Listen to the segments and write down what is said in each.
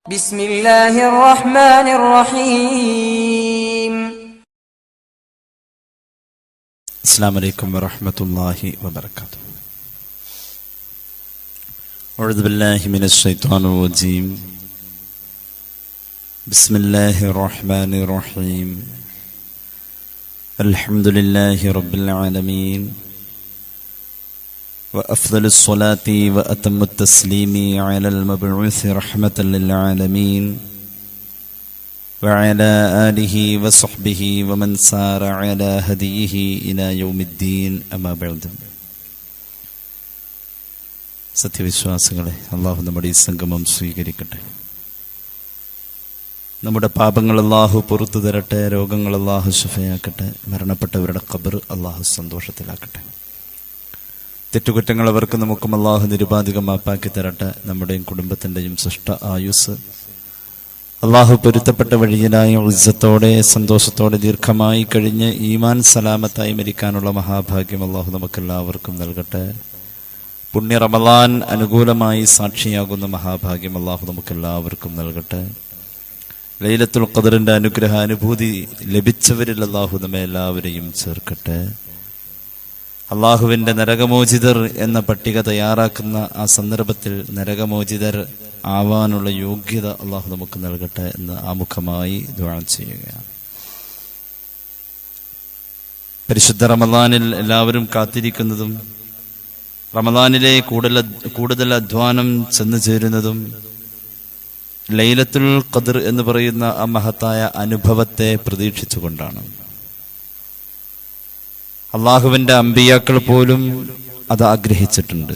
بسم الله الرحمن الرحيم. السلام عليكم ورحمة الله وبركاته. أعوذ بالله من الشيطان الرجيم. بسم الله الرحمن الرحيم. الحمد لله رب العالمين، وأفضل الصلاة وأتم التسليم على المبعوث رحمة للعالمين وعلى آله وصحبه ومن سار على هديه إلى يوم الدين. أما بعد. സത്യവിശ്വാസികളെ, അള്ളാഹു നമ്മുടെ ഈ സംഗമം സ്വീകരിക്കട്ടെ. നമ്മുടെ പാപങ്ങൾ അള്ളാഹു പുറത്തു തരട്ടെ. രോഗങ്ങൾ അള്ളാഹു ശിഫയാക്കട്ടെ. മരണപ്പെട്ടവരുടെ ഖബർ അള്ളാഹു സന്തോഷത്തിലാക്കട്ടെ. തെറ്റുകുറ്റങ്ങൾ അവർക്ക് നമുക്കും അള്ളാഹു നിരുപാധികം മാപ്പാക്കി തരട്ടെ. നമ്മുടെയും കുടുംബത്തിൻ്റെയും സൃഷ്ട ആയുസ് അള്ളാഹു പൊരുത്തപ്പെട്ട വഴിയിലായി ഇസ്സത്തോടെ സന്തോഷത്തോടെ ദീർഘമായി കഴിഞ്ഞ് ഈമാൻ സലാമത്തായി മരിക്കാനുള്ള മഹാഭാഗ്യം അള്ളാഹു നമുക്കെല്ലാവർക്കും നൽകട്ടെ. പുണ്യ റമളാൻ അനുകൂലമായി സാക്ഷിയാകുന്ന മഹാഭാഗ്യം അള്ളാഹു നമുക്കെല്ലാവർക്കും നൽകട്ടെ. ലൈലത്തുൽ ഖദറിന്റെ അനുഗ്രഹാനുഭൂതി ലഭിച്ചവരിൽ അള്ളാഹു നമ്മെ എല്ലാവരെയും ചേർക്കട്ടെ. അള്ളാഹുവിന്റെ നരകമോചിതർ എന്ന പട്ടിക തയ്യാറാക്കുന്ന ആ സന്ദർഭത്തിൽ നരകമോചിതർ ആവാനുള്ള യോഗ്യത അള്ളാഹു നമുക്ക് നൽകട്ടെ എന്ന് ആമുഖമായി ദുആ ചെയ്യുകയാണ്. പരിശുദ്ധ റമളാനിൽ എല്ലാവരും കാത്തിരിക്കുന്നതും റമളാനിലെ കൂടുതൽ അധ്വാനം ചെന്നു ചേരുന്നതും ലൈലത്തുൽ ഖദർ എന്ന് പറയുന്ന ആ മഹത്തായ അനുഭവത്തെ പ്രതീക്ഷിച്ചുകൊണ്ടാണ്. അള്ളാഹുവിന്റെ അമ്പിയാക്കൾ പോലും അത് ആഗ്രഹിച്ചിട്ടുണ്ട്.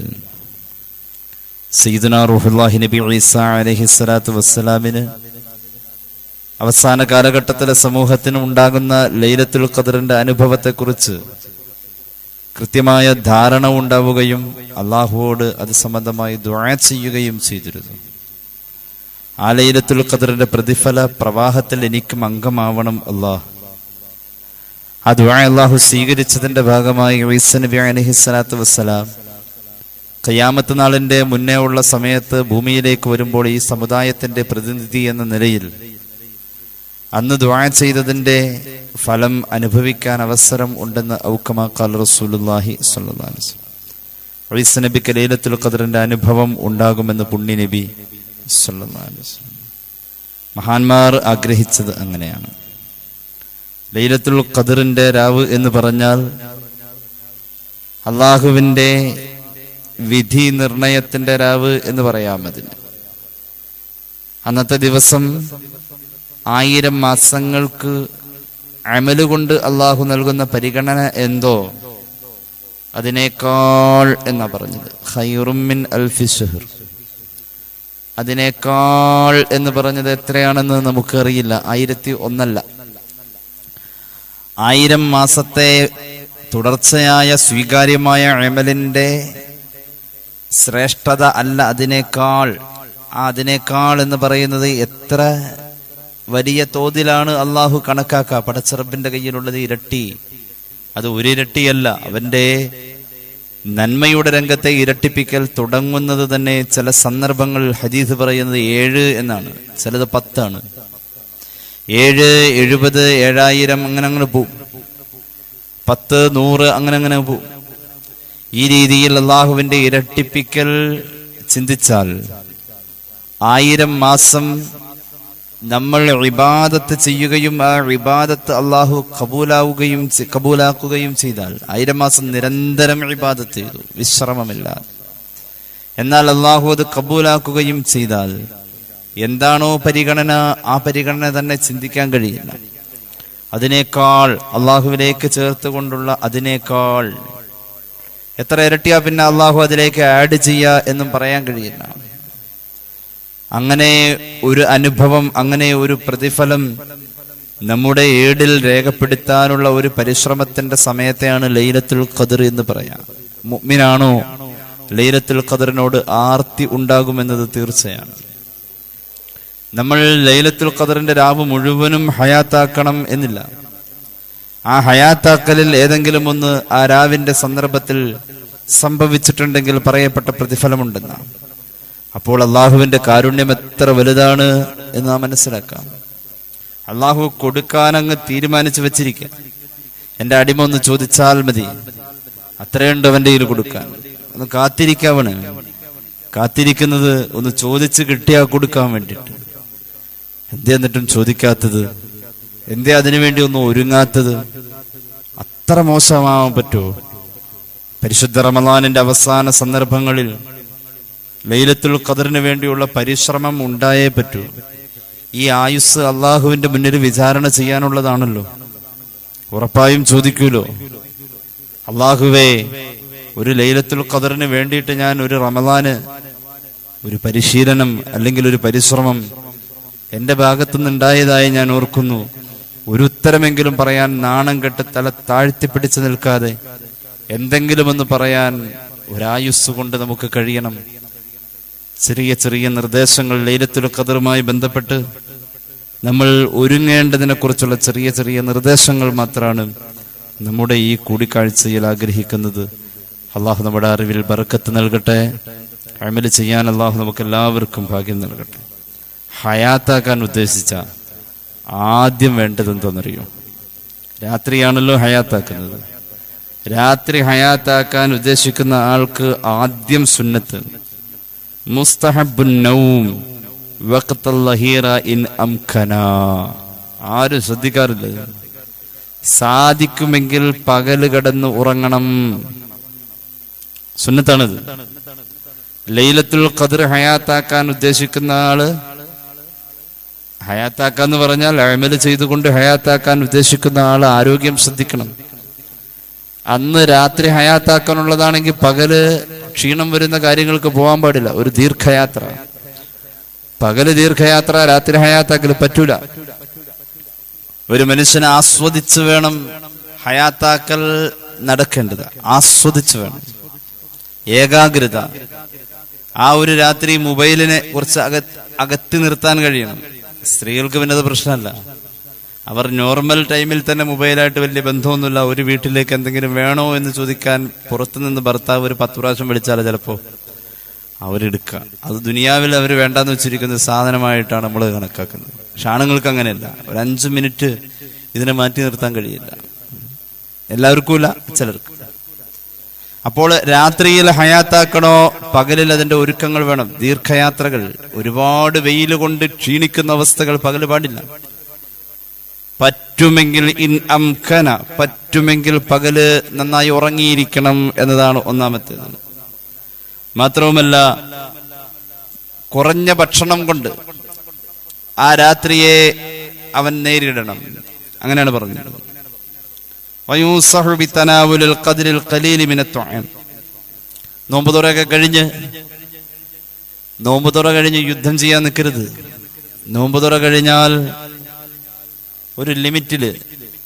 സയ്യിദുനാ റൂഹുല്ലാഹി നബി ഈസാ അലൈഹിസ്സലാത്തു വസ്സലാമിന് അവസാന കാലഘട്ടത്തിലെ സമൂഹത്തിന് ഉണ്ടാകുന്ന ലൈലത്തുൽ ഖദറിന്റെ അനുഭവത്തെക്കുറിച്ച് കൃത്യമായ ധാരണ ഉണ്ടാവുകയും അള്ളാഹുവോട് അത് സംബന്ധമായി ദുആ ചെയ്യുകയും ചെയ്തിരുന്നു. ആ ലൈലത്തുൽ ഖദറിന്റെ പ്രതിഫല പ്രവാഹത്തിൽ എനിക്കും അംഗമാവണം അല്ലാഹ്. ആ ദുആ അല്ലാഹു സ്വീകരിച്ചതിന്റെ ഭാഗമായി ഈസാ നബി അലൈഹിസ്സലാത്തു വസ്സലാം ഖിയാമത്ത് നാളിന്റെ മുന്നേ ഉള്ള സമയത്ത് ഭൂമിയിലേക്ക് വരുമ്പോൾ ഈ സമുദായത്തിന്റെ പ്രതിനിധി എന്ന നിലയിൽ അന്ന് ദുആ ചെയ്തതിന്റെ ഫലം അനുഭവിക്കാൻ അവസരം ഉണ്ടെന്ന് ഔകമാ ഖാല റസൂലുള്ളാഹി സ്വല്ലല്ലാഹു അലൈഹി വസല്ലം. ഈസാ നബിക്ക് ലൈലത്തുൽ ഖദറിന്റെ അനുഭവം ഉണ്ടാകുമെന്ന് പുണ്യ നബി സ്വല്ലല്ലാഹു അലൈഹി വസല്ലം. മഹാന്മാർ ആഗ്രഹിച്ചത് അങ്ങനെയാണ്. ലൈലത്തുൽ ഖദറിന്റെ രാവ് എന്ന് പറഞ്ഞാൽ അള്ളാഹുവിന്റെ വിധി നിർണയത്തിന്റെ രാവ് എന്ന് പറയാം. അതിന് അന്നത്തെ ദിവസം 1000 മാസങ്ങൾക്ക് അമലുകൊണ്ട് അള്ളാഹു നൽകുന്ന പരിഗണന എന്തോ അതിനേക്കാൾ എന്നാ പറഞ്ഞത്. ഖൈറും മിൻ അൽഫി ശഹർ. അതിനേക്കാൾ എന്ന് പറഞ്ഞത് എത്രയാണെന്ന് നമുക്കറിയില്ല. 1001 അല്ല. 1000 മാസത്തെ തുടർച്ചയായ സ്വീകാര്യമായ അമലിന്റെ ശ്രേഷ്ഠത അല്ല അതിനേക്കാൾ. അതിനേക്കാൾ എന്ന് പറയുന്നത് എത്ര വലിയ തോതിലാണ് അള്ളാഹു കണക്കാക്കുക. പടച്ചറബിന്റെ കയ്യിലുള്ളത് ഇരട്ടി. അത് ഒരു ഇരട്ടിയല്ല. അവന്റെ നന്മയുടെ രംഗത്തെ ഇരട്ടിപ്പിക്കൽ തുടങ്ങുന്നത് തന്നെ ചില സന്ദർഭങ്ങൾ ഹദീസ് പറയുന്നത് 7 എന്നാണ്, ചിലത് 10 ആണ്. 7, 70, 7000 അങ്ങനെ പോവും. 10, 100 അങ്ങനെ പോവും. ഈ രീതിയിൽ അള്ളാഹുവിന്റെ ഇരട്ടിപ്പിക്കൽ ചിന്തിച്ചാൽ 1000 മാസം നമ്മൾ ഇബാദത്ത് ചെയ്യുകയും ആ ഇബാദത്ത് അള്ളാഹു കബൂലാക്കുകയും ചെയ്താൽ 1000 മാസം നിരന്തരം ഇബാദത്ത് ചെയ്തു വിശ്രമമില്ലാതെ, എന്നാൽ അള്ളാഹു അത് കബൂലാക്കുകയും ചെയ്താൽ എന്താണോ പരിഗണന, ആ പരിഗണന തന്നെ ചിന്തിക്കാൻ കഴിയില്ല. അതിനേക്കാൾ അള്ളാഹുവിലേക്ക് ചേർത്തുകൊണ്ടുള്ള അതിനേക്കാൾ എത്ര ഇരട്ടിയാ പിന്നെ അള്ളാഹു അതിലേക്ക് ആഡ് ചെയ്യുക എന്നും പറയാൻ കഴിയില്ല. അങ്ങനെ ഒരു അനുഭവം, അങ്ങനെ ഒരു പ്രതിഫലം നമ്മുടെ ഏടിൽ രേഖപ്പെടുത്താനുള്ള ഒരു പരിശ്രമത്തിന്റെ സമയത്തെയാണ് ലൈലത്തുൽ ഖദർ എന്ന് പറയാം. മുഅ്മിനാണോ ലൈലത്തുൽ ഖദറിനോട് ആർത്തി ഉണ്ടാകുമെന്നത് തീർച്ചയാണ്. നമ്മൾ ലൈലത്തുൽ ഖദറിന്റെ രാവ് മുഴുവനും ഹയാത്താക്കണം എന്നില്ല. ആ ഹയാത്താക്കലിൽ ഏതെങ്കിലും ഒന്ന് ആ രാവിന്റെ സന്ദർഭത്തിൽ സംഭവിച്ചിട്ടുണ്ടെങ്കിൽ പറയപ്പെട്ട പ്രതിഫലമുണ്ടെന്നാണ്. അപ്പോൾ അള്ളാഹുവിന്റെ കാരുണ്യം എത്ര വലുതാണ് എന്ന് നാം മനസ്സിലാക്കാം. അള്ളാഹു കൊടുക്കാനങ്ങ് തീരുമാനിച്ചു വെച്ചിരിക്കുക. എന്റെ അടിമ ഒന്ന് ചോദിച്ചാൽ മതി, അത്രയുണ്ട് അവന്റെ കയ്യിൽ കൊടുക്കാൻ. ഒന്ന് കാത്തിരിക്കാവണ്, കാത്തിരിക്കുന്നത് ഒന്ന് ചോദിച്ച് കിട്ടിയാ കൊടുക്കാൻ വേണ്ടിട്ട്. എന്തേ എന്നിട്ടും ചോദിക്കാത്തത്? എന്തേ അതിനുവേണ്ടി ഒന്നും ഒരുങ്ങാത്തത്? അത്ര മോശമാവാൻ പറ്റുമോ? പരിശുദ്ധ റമളാനിന്റെ അവസാന സന്ദർഭങ്ങളിൽ ലൈലത്തുൽ ഖദറിന് വേണ്ടിയുള്ള പരിശ്രമം ഉണ്ടായേ പറ്റൂ. ഈ ആയുസ് അള്ളാഹുവിന്റെ മുന്നിൽ വിചാരണ ചെയ്യാനുള്ളതാണല്ലോ. ഉറപ്പായും ചോദിക്കൂലോ, അള്ളാഹുവേ, ഒരു ലൈലത്തുൽ ഖദറിന് വേണ്ടിയിട്ട് ഞാൻ ഒരു റമളാന് ഒരു പരിശീലനം അല്ലെങ്കിൽ ഒരു പരിശ്രമം എന്റെ ഭാഗത്തുനിന്നുണ്ടായതായി ഞാൻ ഓർക്കുന്നു. ഒരു ഉത്തരമെങ്കിലും പറയാൻ നാണം കെട്ട് തല താഴ്ത്തിപ്പിടിച്ചു നിൽക്കാതെ എന്തെങ്കിലും ഒന്ന് പറയാൻ ഒരായുസ് കൊണ്ട് നമുക്ക് കഴിയണം. ചെറിയ ചെറിയ നിർദ്ദേശങ്ങൾ ലൈലത്തുൽ ഖദറുമായി ബന്ധപ്പെട്ട് നമ്മൾ ഒരുങ്ങേണ്ടതിനെ കുറിച്ചുള്ള ചെറിയ ചെറിയ നിർദ്ദേശങ്ങൾ മാത്രമാണ് നമ്മുടെ ഈ കൂടിക്കാഴ്ചയിൽ ആഗ്രഹിക്കുന്നത്. അള്ളാഹു നമ്മുടെ അറിവിൽ ബർക്കത്ത് നൽകട്ടെ. അമല് ചെയ്യാൻ അള്ളാഹു നമുക്ക് എല്ലാവർക്കും ഭാഗ്യം നൽകട്ടെ. ഹയാത്താക്കാൻ ഉദ്ദേശിച്ച ആദ്യം വേണ്ടത് എന്താണെന്നറിയോ? രാത്രിയാണല്ലോ ഹയാത്താക്കുന്നത്. രാത്രി ഹയാത്താക്കാൻ ഉദ്ദേശിക്കുന്ന ആൾക്ക് ആദ്യം സുന്നത്ത് മുസ്തഹബ്ബുൻ നൗം വഖ്തൽ ലഹീറ ഇൻ അംകന. ആരും ശ്രദ്ധിക്കാറില്ല. സാധിക്കുമെങ്കിൽ പകല് കിടന്ന് ഉറങ്ങണം, സുന്നത്താണത്. ലൈലത്തുൽ ഖദർ ഹയാത്താക്കാൻ ഉദ്ദേശിക്കുന്ന ആള്, ഹയാത്താക്കാന്ന് പറഞ്ഞാൽ അമല് ചെയ്തുകൊണ്ട് ഹയാത്താക്കാൻ ഉദ്ദേശിക്കുന്ന ആള് ആരോഗ്യം ശ്രദ്ധിക്കണം. അന്ന് രാത്രി ഹയാത്താക്കാനുള്ളതാണെങ്കിൽ പകല് ക്ഷീണം വരുന്ന കാര്യങ്ങൾക്ക് പോകാൻ പാടില്ല. ഒരു ദീർഘയാത്ര, പകല് ദീർഘയാത്ര, രാത്രി ഹയാത്താക്കൽ പറ്റൂല. ഒരു മനുഷ്യനെ ആസ്വദിച്ച് വേണം ഹയാത്താക്കൽ നടക്കേണ്ടത്. ആസ്വദിച്ച് വേണം, ഏകാഗ്രത. ആ ഒരു രാത്രി മൊബൈലിനെ കുറച്ച് അകറ്റി നിർത്താൻ കഴിയണം. സ്ത്രീകൾക്ക് പിന്നെ അത് പ്രശ്നമല്ല. അവർ നോർമൽ ടൈമിൽ തന്നെ മൊബൈലായിട്ട് വലിയ ബന്ധമൊന്നുമില്ല. ഒരു വീട്ടിലേക്ക് എന്തെങ്കിലും വേണോ എന്ന് ചോദിക്കാൻ പുറത്തുനിന്ന് ഭർത്താവ് ഒരു 10 പ്രാവശ്യം വിളിച്ചാൽ ചിലപ്പോ അവരെടുക്കുക. അത് ദുനിയാവിൽ അവർ വേണ്ടാന്ന് വെച്ചിരിക്കുന്ന സാധനമായിട്ടാണ് നമ്മൾ കണക്കാക്കുന്നത്. പക്ഷെ ആണുങ്ങൾക്ക് അങ്ങനെയല്ല. ഒരു 5 മിനിറ്റ് ഇതിനെ മാറ്റി നിർത്താൻ കഴിയില്ല. എല്ലാവർക്കും ഇല്ല, ചിലർക്ക്. അപ്പോൾ രാത്രിയിൽ ഹയാത്താക്കണോ, പകലിൽ അതിന്റെ ഒരുക്കങ്ങൾ വേണം. ദീർഘയാത്രകൾ, ഒരുപാട് വെയിൽ കൊണ്ട് ക്ഷീണിക്കുന്ന അവസ്ഥകൾ പകല് പാടില്ല. പറ്റുമെങ്കിൽ ഇൻ അംകന, പറ്റുമെങ്കിൽ പകല് നന്നായി ഉറങ്ങിയിരിക്കണം എന്നതാണ് ഒന്നാമത്തേത്. മാത്രവുമല്ല, കുറഞ്ഞ ഭക്ഷണം കൊണ്ട് ആ രാത്രിയെ അവൻ നേരിടണം. അങ്ങനെയാണ് പറഞ്ഞത്. നോമ്പുതുറയൊക്കെ കഴിഞ്ഞ് യുദ്ധം ചെയ്യാൻ നിൽക്കരുത്. നോമ്പുതുറ കഴിഞ്ഞാൽ ഒരു ലിമിറ്റില്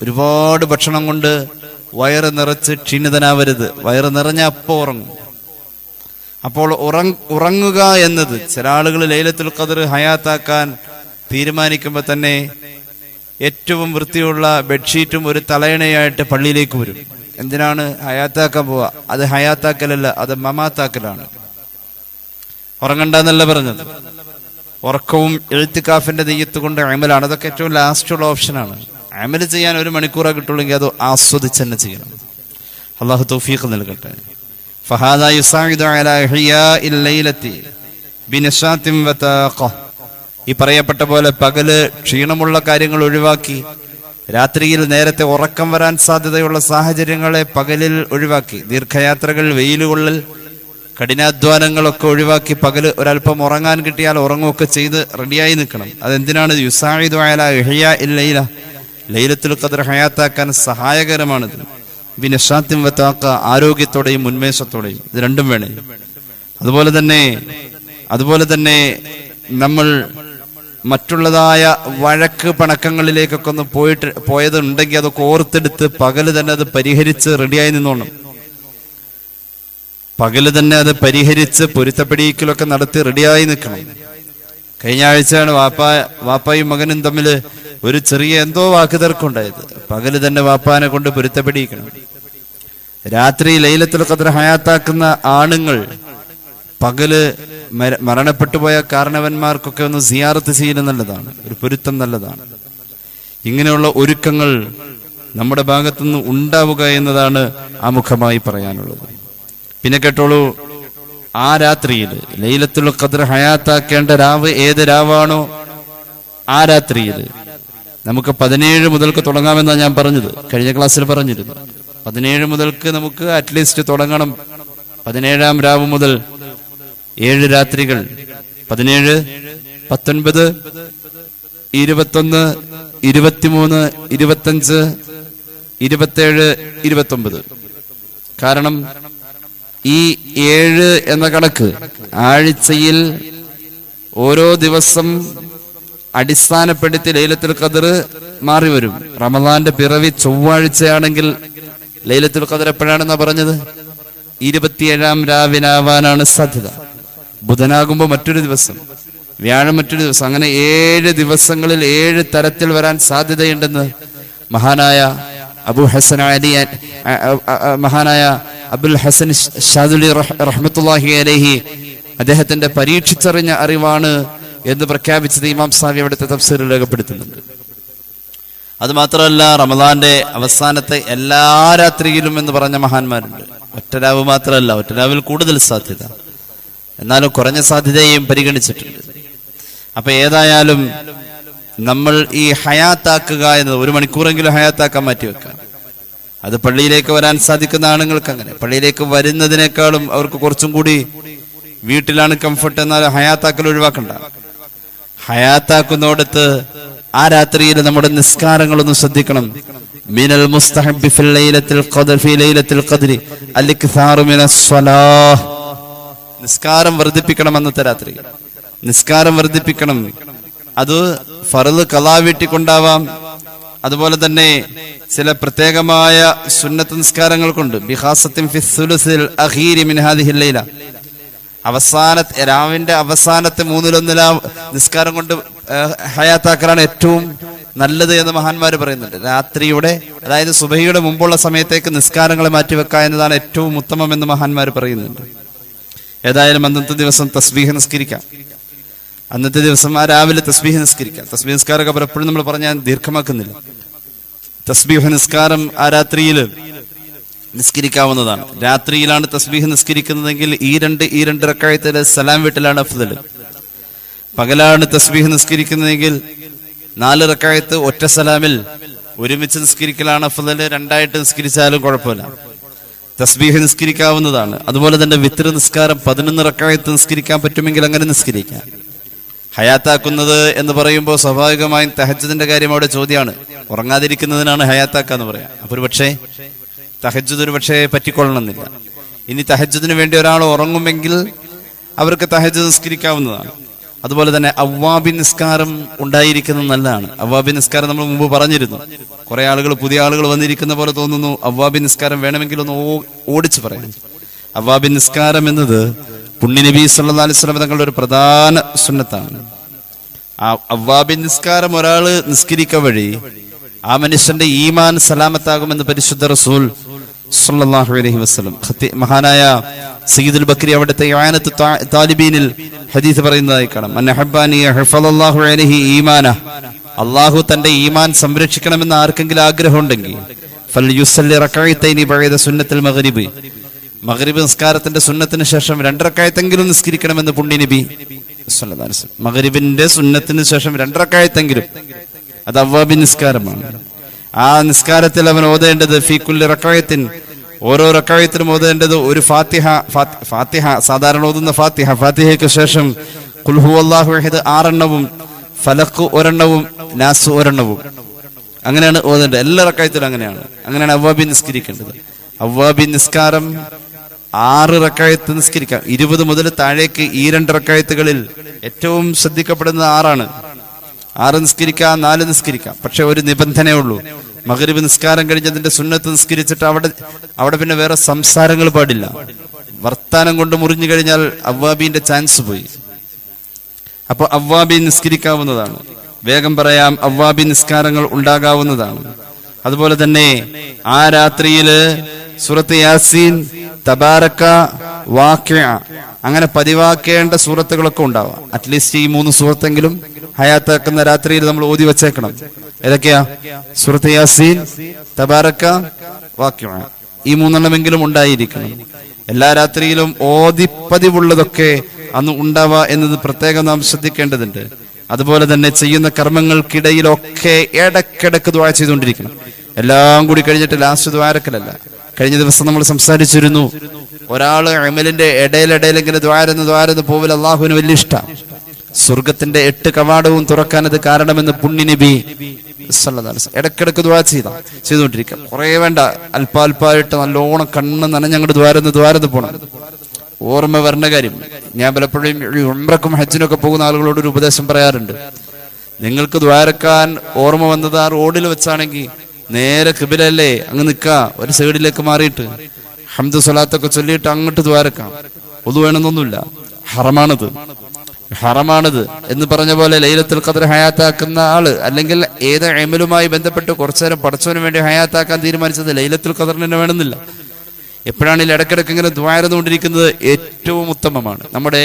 ഒരുപാട് ഭക്ഷണം കൊണ്ട് വയറ് നിറച്ച് ക്ഷീണിതനാവരുത്. വയറ് നിറഞ്ഞ അപ്പോ ഉറങ്ങും. അപ്പോൾ ഉറങ്ങുക എന്നത്, ചില ആളുകൾ ലൈലത്തുൽ ഖദർ ഹയാത്താക്കാൻ തീരുമാനിക്കുമ്പോൾ തന്നെ ഏറ്റവും വൃത്തിയുള്ള ബെഡ്ഷീറ്റും ഒരു തലയണയായിട്ട് പള്ളിയിലേക്ക് വരും. എന്തിനാണ് ഹയാത്താക്കാൻ പോവാ? അത് ഹയാത്താക്കലല്ല, അത് മമാത്താക്കലാണ്. ഉറങ്ങണ്ടെന്നല്ല പറഞ്ഞത്. ഉറക്കവും എഴുത്തിക്കാഫിന്റെ നെയ്യത്ത് കൊണ്ട് അമലാണ്. അതൊക്കെ ഏറ്റവും ലാസ്റ്റുള്ള ഓപ്ഷനാണ്. അമല് ചെയ്യാൻ 1 മണിക്കൂറേ കിട്ടുള്ളെങ്കിൽ അത് ആസ്വദിച്ച് തന്നെ ചെയ്യണം. അള്ളാഹു തൗഫീഖ് നൽകട്ടെ. ഫഹാദാ യുസാഇദു അലാ ഇഹ്യാഇൽ ലൈലത്തി ബിനശാത്തിൻ വതാഖ. ഈ പറയപ്പെട്ട പോലെ പകല് ക്ഷീണമുള്ള കാര്യങ്ങൾ ഒഴിവാക്കി, രാത്രിയിൽ നേരത്തെ ഉറക്കം വരാൻ സാധ്യതയുള്ള സാഹചര്യങ്ങളെ പകലിൽ ഒഴിവാക്കി, ദീർഘയാത്രകൾ, വെയിലുകൊള്ളൽ, കഠിനാധ്വാനങ്ങളൊക്കെ ഒഴിവാക്കി പകല് ഒരല്പം ഉറങ്ങാൻ കിട്ടിയാൽ ഉറങ്ങുകയൊക്കെ ചെയ്ത് റെഡിയായി നിൽക്കണം. അതെന്തിനാണ്? യുസാഇദു അലാ ഇഹ്യാഇൽ ലൈല, ലൈലത്തുൽ ഖദർ ഹയാത്താക്കാൻ സഹായകരമാണിത്. ബിനശാത്തിൻ വതാഖ, ആരോഗ്യത്തോടെയും ഉന്മേഷത്തോടെയും. ഇത് രണ്ടും വേണേ. അതുപോലെ തന്നെ നമ്മൾ മറ്റുള്ളതായ വഴക്ക് പണക്കങ്ങളിലേക്കൊക്കെ ഒന്ന് പോയതുണ്ടെങ്കിൽ അതൊക്കെ ഓർത്തെടുത്ത് പകല് തന്നെ അത് പരിഹരിച്ച് റെഡിയായി നിന്നോണം. പകല് തന്നെ അത് പരിഹരിച്ച് പൊരുത്തപ്പെടിക്കലൊക്കെ നടത്തി റെഡിയായി നിൽക്കണം. കഴിഞ്ഞ ആഴ്ചയാണ് വാപ്പായും മകനും തമ്മിൽ ഒരു ചെറിയ എന്തോ വാക്കുതർക്കുണ്ടായത്. പകല് തന്നെ വാപ്പാനെ കൊണ്ട് പൊരുത്തപ്പെടിക്കണം. രാത്രി ലൈലത്തുൽ ഖദർ ഹയാത്താക്കുന്ന ആണുങ്ങൾ പകല് മരണപ്പെട്ടുപോയ കാരണവന്മാർക്കൊക്കെ ഒന്ന് സിയാറത്ത് ചെയ്യുന്നത് നല്ലതാണ്, ഒരു പൊരുത്തം നല്ലതാണ്. ഇങ്ങനെയുള്ള ഒരുക്കങ്ങൾ നമ്മുടെ ഭാഗത്തുനിന്ന് ഉണ്ടാവുക എന്നതാണ് ആമുഖമായി പറയാനുള്ളത്. പിന്നെ കേട്ടോളൂ, ആ രാത്രിയിൽ ലൈലത്തുൽ ഖദ്ർ ഹയാത്താക്കേണ്ട രാവ് ഏത് രാവാണോ ആ രാത്രിയിൽ നമുക്ക് 17 മുതൽക്ക് തുടങ്ങാമെന്നാണ് ഞാൻ പറഞ്ഞത്, കഴിഞ്ഞ ക്ലാസ്സിൽ പറഞ്ഞിരുന്നു. 17 മുതൽക്ക് നമുക്ക് അറ്റ്ലീസ്റ്റ് തുടങ്ങണം. 17-ാം രാവ് മുതൽ 7 രാത്രികൾ, 17, 19, 21, 23, 25, 27, 29. കാരണം ഈ 7 എന്ന കണക്ക് ആഴ്ചയിൽ ഓരോ ദിവസം അടിസ്ഥാനപ്പെടുത്തി ലൈലത്തുൽ ഖദ്ർ മാറി വരും. റമദാന്റെ പിറവി ചൊവ്വാഴ്ചയാണെങ്കിൽ ലൈലത്തുൽ ഖദ്ർ എപ്പോഴാണെന്നാ പറഞ്ഞത്? 27-ാം രാവിനാവാനാണ് സാധ്യത. ബുധനാകുമ്പോ മറ്റൊരു ദിവസം, വ്യാഴം മറ്റൊരു ദിവസം, അങ്ങനെ 7 ദിവസങ്ങളിൽ 7 തരത്തിൽ വരാൻ സാധ്യതയുണ്ടെന്ന് മഹാനായ അബുൽ ഹസൻ ഷാദുലി റഹ്മത്തുള്ളാഹി അലൈഹി അദ്ദേഹത്തിന്റെ പരീക്ഷിച്ചറിഞ്ഞ അറിവാണ് എന്ന് പ്രഖ്യാപിച്ചത് ഇമാം സാവി അവിടുത്തെ തഫ്സീറിൽ രേഖപ്പെടുത്തുന്നുണ്ട്. അത് മാത്രമല്ല, റമദാന്റെ അവസാനത്തെ എല്ലാ രാത്രിയിലും എന്ന് പറഞ്ഞ മഹാന്മാരുണ്ട്. ഒറ്റരാവ് മാത്രമല്ല, ഒറ്റരാവിൽ കൂടുതൽ സാധ്യത, എന്നാലും കുറഞ്ഞ സാധ്യതയും പരിഗണിച്ചിട്ടുണ്ട്. അപ്പൊ ഏതായാലും നമ്മൾ ഈ ഹയാത്താക്കുക എന്നത് 1 മണിക്കൂറെങ്കിലും ഹയാത്താക്കാൻ മാറ്റിവെക്കാം. അത് പള്ളിയിലേക്ക് വരാൻ സാധിക്കുന്ന ആണുങ്ങൾക്ക് അങ്ങനെ, പള്ളിയിലേക്ക് വരുന്നതിനേക്കാളും അവർക്ക് കുറച്ചും കൂടി വീട്ടിലാണ് കംഫർട്ട്, എന്നാൽ ഹയാത്താക്കൽ ഒഴിവാക്കണ്ട. ഹയാത്താക്കുന്നോടത്ത് ആ രാത്രിയിൽ നമ്മുടെ നിസ്കാരങ്ങളൊന്നും ശ്രദ്ധിക്കണം. മിനൽ മുസ്തഹബ്ബി ഫിൽ ലൈലത്തിൽ ഖദ്ർ ഫി ലൈലത്തിൽ ഖദ്രി അൽ-ഇക്സാറു മിനസ് സ്വലാഹ്. നിസ്കാരം വർദ്ധിപ്പിക്കണം. അന്നത്തെ രാത്രി നിസ്കാരം വർദ്ധിപ്പിക്കണം. അത് ഫർള് ഖളാ വീട്ടിക്കൊണ്ടാവാം, അതുപോലെ തന്നെ ചില പ്രത്യേകമായ സുന്നത്ത് നിസ്കാരങ്ങൾക്കുണ്ട്. ബിഖാസത്തിൻ ഫി സുലുസിൽ അഖീരി മിൻ ഹാദിഹിൽ ലൈല. രാവിന്റെ അവസാനത്തെ 1/3 നിസ്കാരം കൊണ്ട് ഹയാത്താക്കലാണ് ഏറ്റവും നല്ലത് എന്ന് മഹാന്മാര് പറയുന്നുണ്ട്. രാത്രിയുടെ, അതായത് സുബഹിയുടെ മുമ്പുള്ള സമയത്തേക്ക് നിസ്കാരങ്ങളെ മാറ്റിവെക്കുക എന്നതാണ് ഏറ്റവും ഉത്തമം എന്ന് മഹാന്മാര് പറയുന്നുണ്ട്. ഏതായാലും അന്നത്തെ ദിവസം തസ്ബീഹ് നിസ്കരിക്കാം. അന്നത്തെ ദിവസം ആ രാവിലെ തസ്ബീഹ് നിസ്കരിക്കാം. തസ്ബീഹ് നിസ്കാരമൊക്കെ പലപ്പോഴും നമ്മൾ പറഞ്ഞാൽ ദീർഘമാക്കുന്നില്ല. തസ്ബീഹ് നിസ്കാരം ആ രാത്രിയിൽ നിസ്കരിക്കാവുന്നതാണ്. രാത്രിയിലാണ് തസ്ബീഹ് നിസ്കരിക്കുന്നതെങ്കിൽ ഈ രണ്ട് റക്അത്തിൽ സലാം വീട്ടിലാണ് അഫ്ദൽ. പകലാണ് തസ്ബീഹ് നിസ്കരിക്കുന്നതെങ്കിൽ 4 റക്അത്ത് ഒറ്റ സലാമിൽ ഒരുമിച്ച് നിസ്കരിക്കലാണ് അഫ്ദൽ. 2ആയിട്ട് നിസ്കരിച്ചാലും കുഴപ്പമില്ല, തസ്ബീഹ് നിസ്കരിക്കാവുന്നതാണ്. അതുപോലെ തന്നെ വിത്ർ നിസ്കാരം 11 റക്അത്ത് നിസ്കരിക്കാൻ പറ്റുമെങ്കിൽ അങ്ങനെ നിസ്കരിക്കാം. ഹയാത്താക്കുന്നത് എന്ന് പറയുമ്പോൾ സ്വാഭാവികമായും തഹജ്ജുദിന്റെ കാര്യം അവിടെ ചോദ്യമാണ്. ഉറങ്ങാതിരിക്കുന്നതിനാണ് ഹയാത്താക്ക എന്ന് പറയാം. അപ്പൊ ഒരു പക്ഷേ തഹജ്ജുദ് ഒരു പക്ഷേ പറ്റിക്കൊള്ളണമെന്നില്ല. ഇനി തഹജ്ജുദിന് വേണ്ടി ഒരാൾ ഉറങ്ങുമെങ്കിൽ അവർക്ക് തഹജ്ജുദ് നിസ്കരിക്കാവുന്നതാണ്. അതുപോലെ തന്നെ അവ്വാബി നിസ്കാരം ഉണ്ടായിരിക്കുന്നത് നല്ലതാണ്. അവ്വാബി നിസ്കാരം നമ്മൾ മുമ്പ് പറഞ്ഞിരുന്നു. കുറെ ആളുകൾ, പുതിയ ആളുകൾ വന്നിരിക്കുന്ന പോലെ തോന്നുന്നു. അവ്വാബി നിസ്കാരം വേണമെങ്കിൽ ഒന്ന് ഓടിച്ചു പറയാം. അവ്വാബി നിസ്കാരം എന്നത് പുണ്യനബി സല്ലല്ലാഹു അലൈഹി വസല്ലം തങ്ങളുടെ ഒരു പ്രധാന സുന്നത്താണ്. ആ അവ്വാബി നിസ്കാരം ഒരാള് നിസ്കരിക്ക വഴി ആ മനുഷ്യന്റെ ഈമാൻ സലാമത്താകുമെന്ന് പരിശുദ്ധ റസൂൽ സല്ലല്ലാഹു അലൈഹി വസല്ലം മഹാനായ സയ്യിദുൽ ബക്രി അവിടുത്തെ ഇആനത്തു താലിബീനിൽ ഹദീസ് പറയുന്നതായി കാണാം. അന്നഹബ്ബാനി ഹഫളല്ലാഹു അലൈഹി ഈമാന. അല്ലാഹു തന്റെ ഈമാൻ സംരക്ഷിക്കണമെന്ന് ആർക്കെങ്കിലും ആഗ്രഹമുണ്ടെങ്കിൽ ഫൽയുസല്ലി റക്അത്തൈനി ബഅദ സുന്നത്തുൽ മഗ്രിബ്. മഗ്രിബ് നിസ്കാരത്തിന്റെ സുന്നത്തിന് ശേഷം 2 റക്അത്തെങ്കിലും നിസ്കരിക്കണമെന്ന് പുണ്യനബി സല്ലല്ലാഹു അലൈഹി വസല്ലം. മഗ്രിബിന്റെ സുന്നത്തിന് ശേഷം 2 റക്അത്തെങ്കിലും. അത് അവ്വാബി നിസ്കാരമാണ്. ആ നിസ്കാരത്തിൽ അവൻ ഓതേണ്ടത് ഫീ കുല്ലി റക്അത്തിൻ, ഓരോ റക്അത്തിലും ഓതേണ്ടത് ഒരു ഫാത്തിഹ, സാധാരണ ഓതുന്ന ഫാത്തിഹയ്ക്ക് ശേഷം ഖുൽ ഹുവല്ലാഹു അഹദ് 6 എണ്ണവും ഫലഖ് 1 എണ്ണവും നാസ് 1 എണ്ണവും. അങ്ങനെയാണ് ഓതേണ്ടത്. എല്ലാ റക്അത്തിലും അങ്ങനെയാണ് അവ്വാബി നിസ്കരിക്കേണ്ടത്. അവ്വാബി നിസ്കാരം 6 റക്അത്ത് നിസ്കരിക്കാം. 20 മുതൽ താഴേക്ക് ഈ 2 റക്അത്തുകളിൽ ഏറ്റവും ശ്രദ്ധിക്കപ്പെടുന്നത് 6 നിസ്കരിക്കാം, 4 നിസ്കരിക്കാം. പക്ഷെ ഒരു നിബന്ധനയേ ഉള്ളൂ. മഗ്രിബ് നിസ്കാരം കഴിഞ്ഞതിന്റെ സുന്നത്ത് നിസ്കരിച്ചിട്ട് അവിടെ പിന്നെ വേറെ സംസാരങ്ങൾ പാടില്ല. വർത്താനം കൊണ്ട് മുറിഞ്ഞു കഴിഞ്ഞാൽ അവ്വാബിന്റെ ചാൻസ് പോയി. അപ്പൊ അവ്വാബി നിസ്കരിക്കാവുന്നതാണ്. വേഗം പറയാം, അവ്വാബി നിസ്കാരങ്ങൾ ഉണ്ടാകാവുന്നതാണ്. അതുപോലെ തന്നെ ആ രാത്രിയില് സൂറത്ത് യാസീൻ തബാരക, വാഖിഅ, അങ്ങനെ പതിവാക്കേണ്ട സൂറത്തുകളൊക്കെ ഉണ്ടാവാം. അറ്റ്ലീസ്റ്റ് ഈ 3 സൂറത്തെങ്കിലും ഹയാത്താക്കുന്ന രാത്രിയിൽ നമ്മൾ ഓതി വെച്ചേക്കണം. ഏതൊക്കെയാ? സൂറത്ത് യാസീൻ, തബാരക, വാഖിഅ. ഈ 3 ഉണ്ടായിരിക്കണം. എല്ലാ രാത്രിയിലും ഓതിപ്പതിവുള്ളതൊക്കെ അന്ന് ഉണ്ടാവുക എന്നത് പ്രത്യേകം നാം ശ്രദ്ധിക്കേണ്ടതുണ്ട്. അതുപോലെ തന്നെ ചെയ്യുന്ന കർമ്മങ്ങൾക്കിടയിലൊക്കെ ഇടക്കിടക്ക് ദുആ ചെയ്തുകൊണ്ടിരിക്കണം. എല്ലാം കൂടി കഴിഞ്ഞിട്ട് ലാസ്റ്റ് ദ്വാരക്കലല്ല. കഴിഞ്ഞ ദിവസം നമ്മൾ സംസാരിച്ചിരുന്നു, ഒരാള് അമലിന്റെ ഇടയിലിടയിൽ ഇങ്ങനെ ദ്വാരന്ന് പോവില്ല, അള്ളാഹുവിന് വലിയ ഇഷ്ടം. സ്വർഗത്തിന്റെ 8 കവാടവും തുറക്കാൻ അത് കാരണമെന്ന് പുണ്യ നബി ഇടക്കിടക്ക് ദ്വാ ചെയ്തുകൊണ്ടിരിക്കുക. കുറെ വേണ്ട, അല്പാൽപ്പായിട്ട് നല്ലോണം കണ്ണ് നനഞ്ഞങ്ങോട്ട് ദ്വാരന്ന് പോണം. ഓർമ്മ വരണ കാര്യം, ഞാൻ പലപ്പോഴും ഉംറക്കും ഹജ്ജിനൊക്കെ പോകുന്ന ആളുകളോട് ഒരു ഉപദേശം പറയാറുണ്ട്. നിങ്ങൾക്ക് ദ്വാരക്കാൻ ഓർമ്മ വന്നത് ആ റോഡിൽ വെച്ചാണെങ്കിൽ നേരെ ഖിബിലല്ലേ അങ്ങ് നിൽക്കുക, ഒരു സൈഡിലേക്ക് മാറിയിട്ട് ഹംദ് സ്വലാത്തൊക്കെ ചൊല്ലിയിട്ട് അങ്ങോട്ട് ദ്വാരക്കാം. ഒതു വേണമെന്നൊന്നുമില്ല. ഹറമാണത് എന്ന് പറഞ്ഞ പോലെ ലൈലത്തുൽ ഖദ്ർ ഹയാത്താക്കുന്ന ആള്, അല്ലെങ്കിൽ ഏത് അമലുമായി ബന്ധപ്പെട്ട് കുറച്ചേരം പടച്ചവന് വേണ്ടി ഹയാത്താക്കാൻ തീരുമാനിച്ചത് ലൈലത്തുൽ ഖദ്റിന് തന്നെ വേണമെന്നില്ല. എപ്പോഴാണെങ്കിലും ഇടക്കിടക്ക് ഇങ്ങനെ ദ്വാരന്നുകൊണ്ടിരിക്കുന്നത് ഏറ്റവും ഉത്തമമാണ്. നമ്മുടെ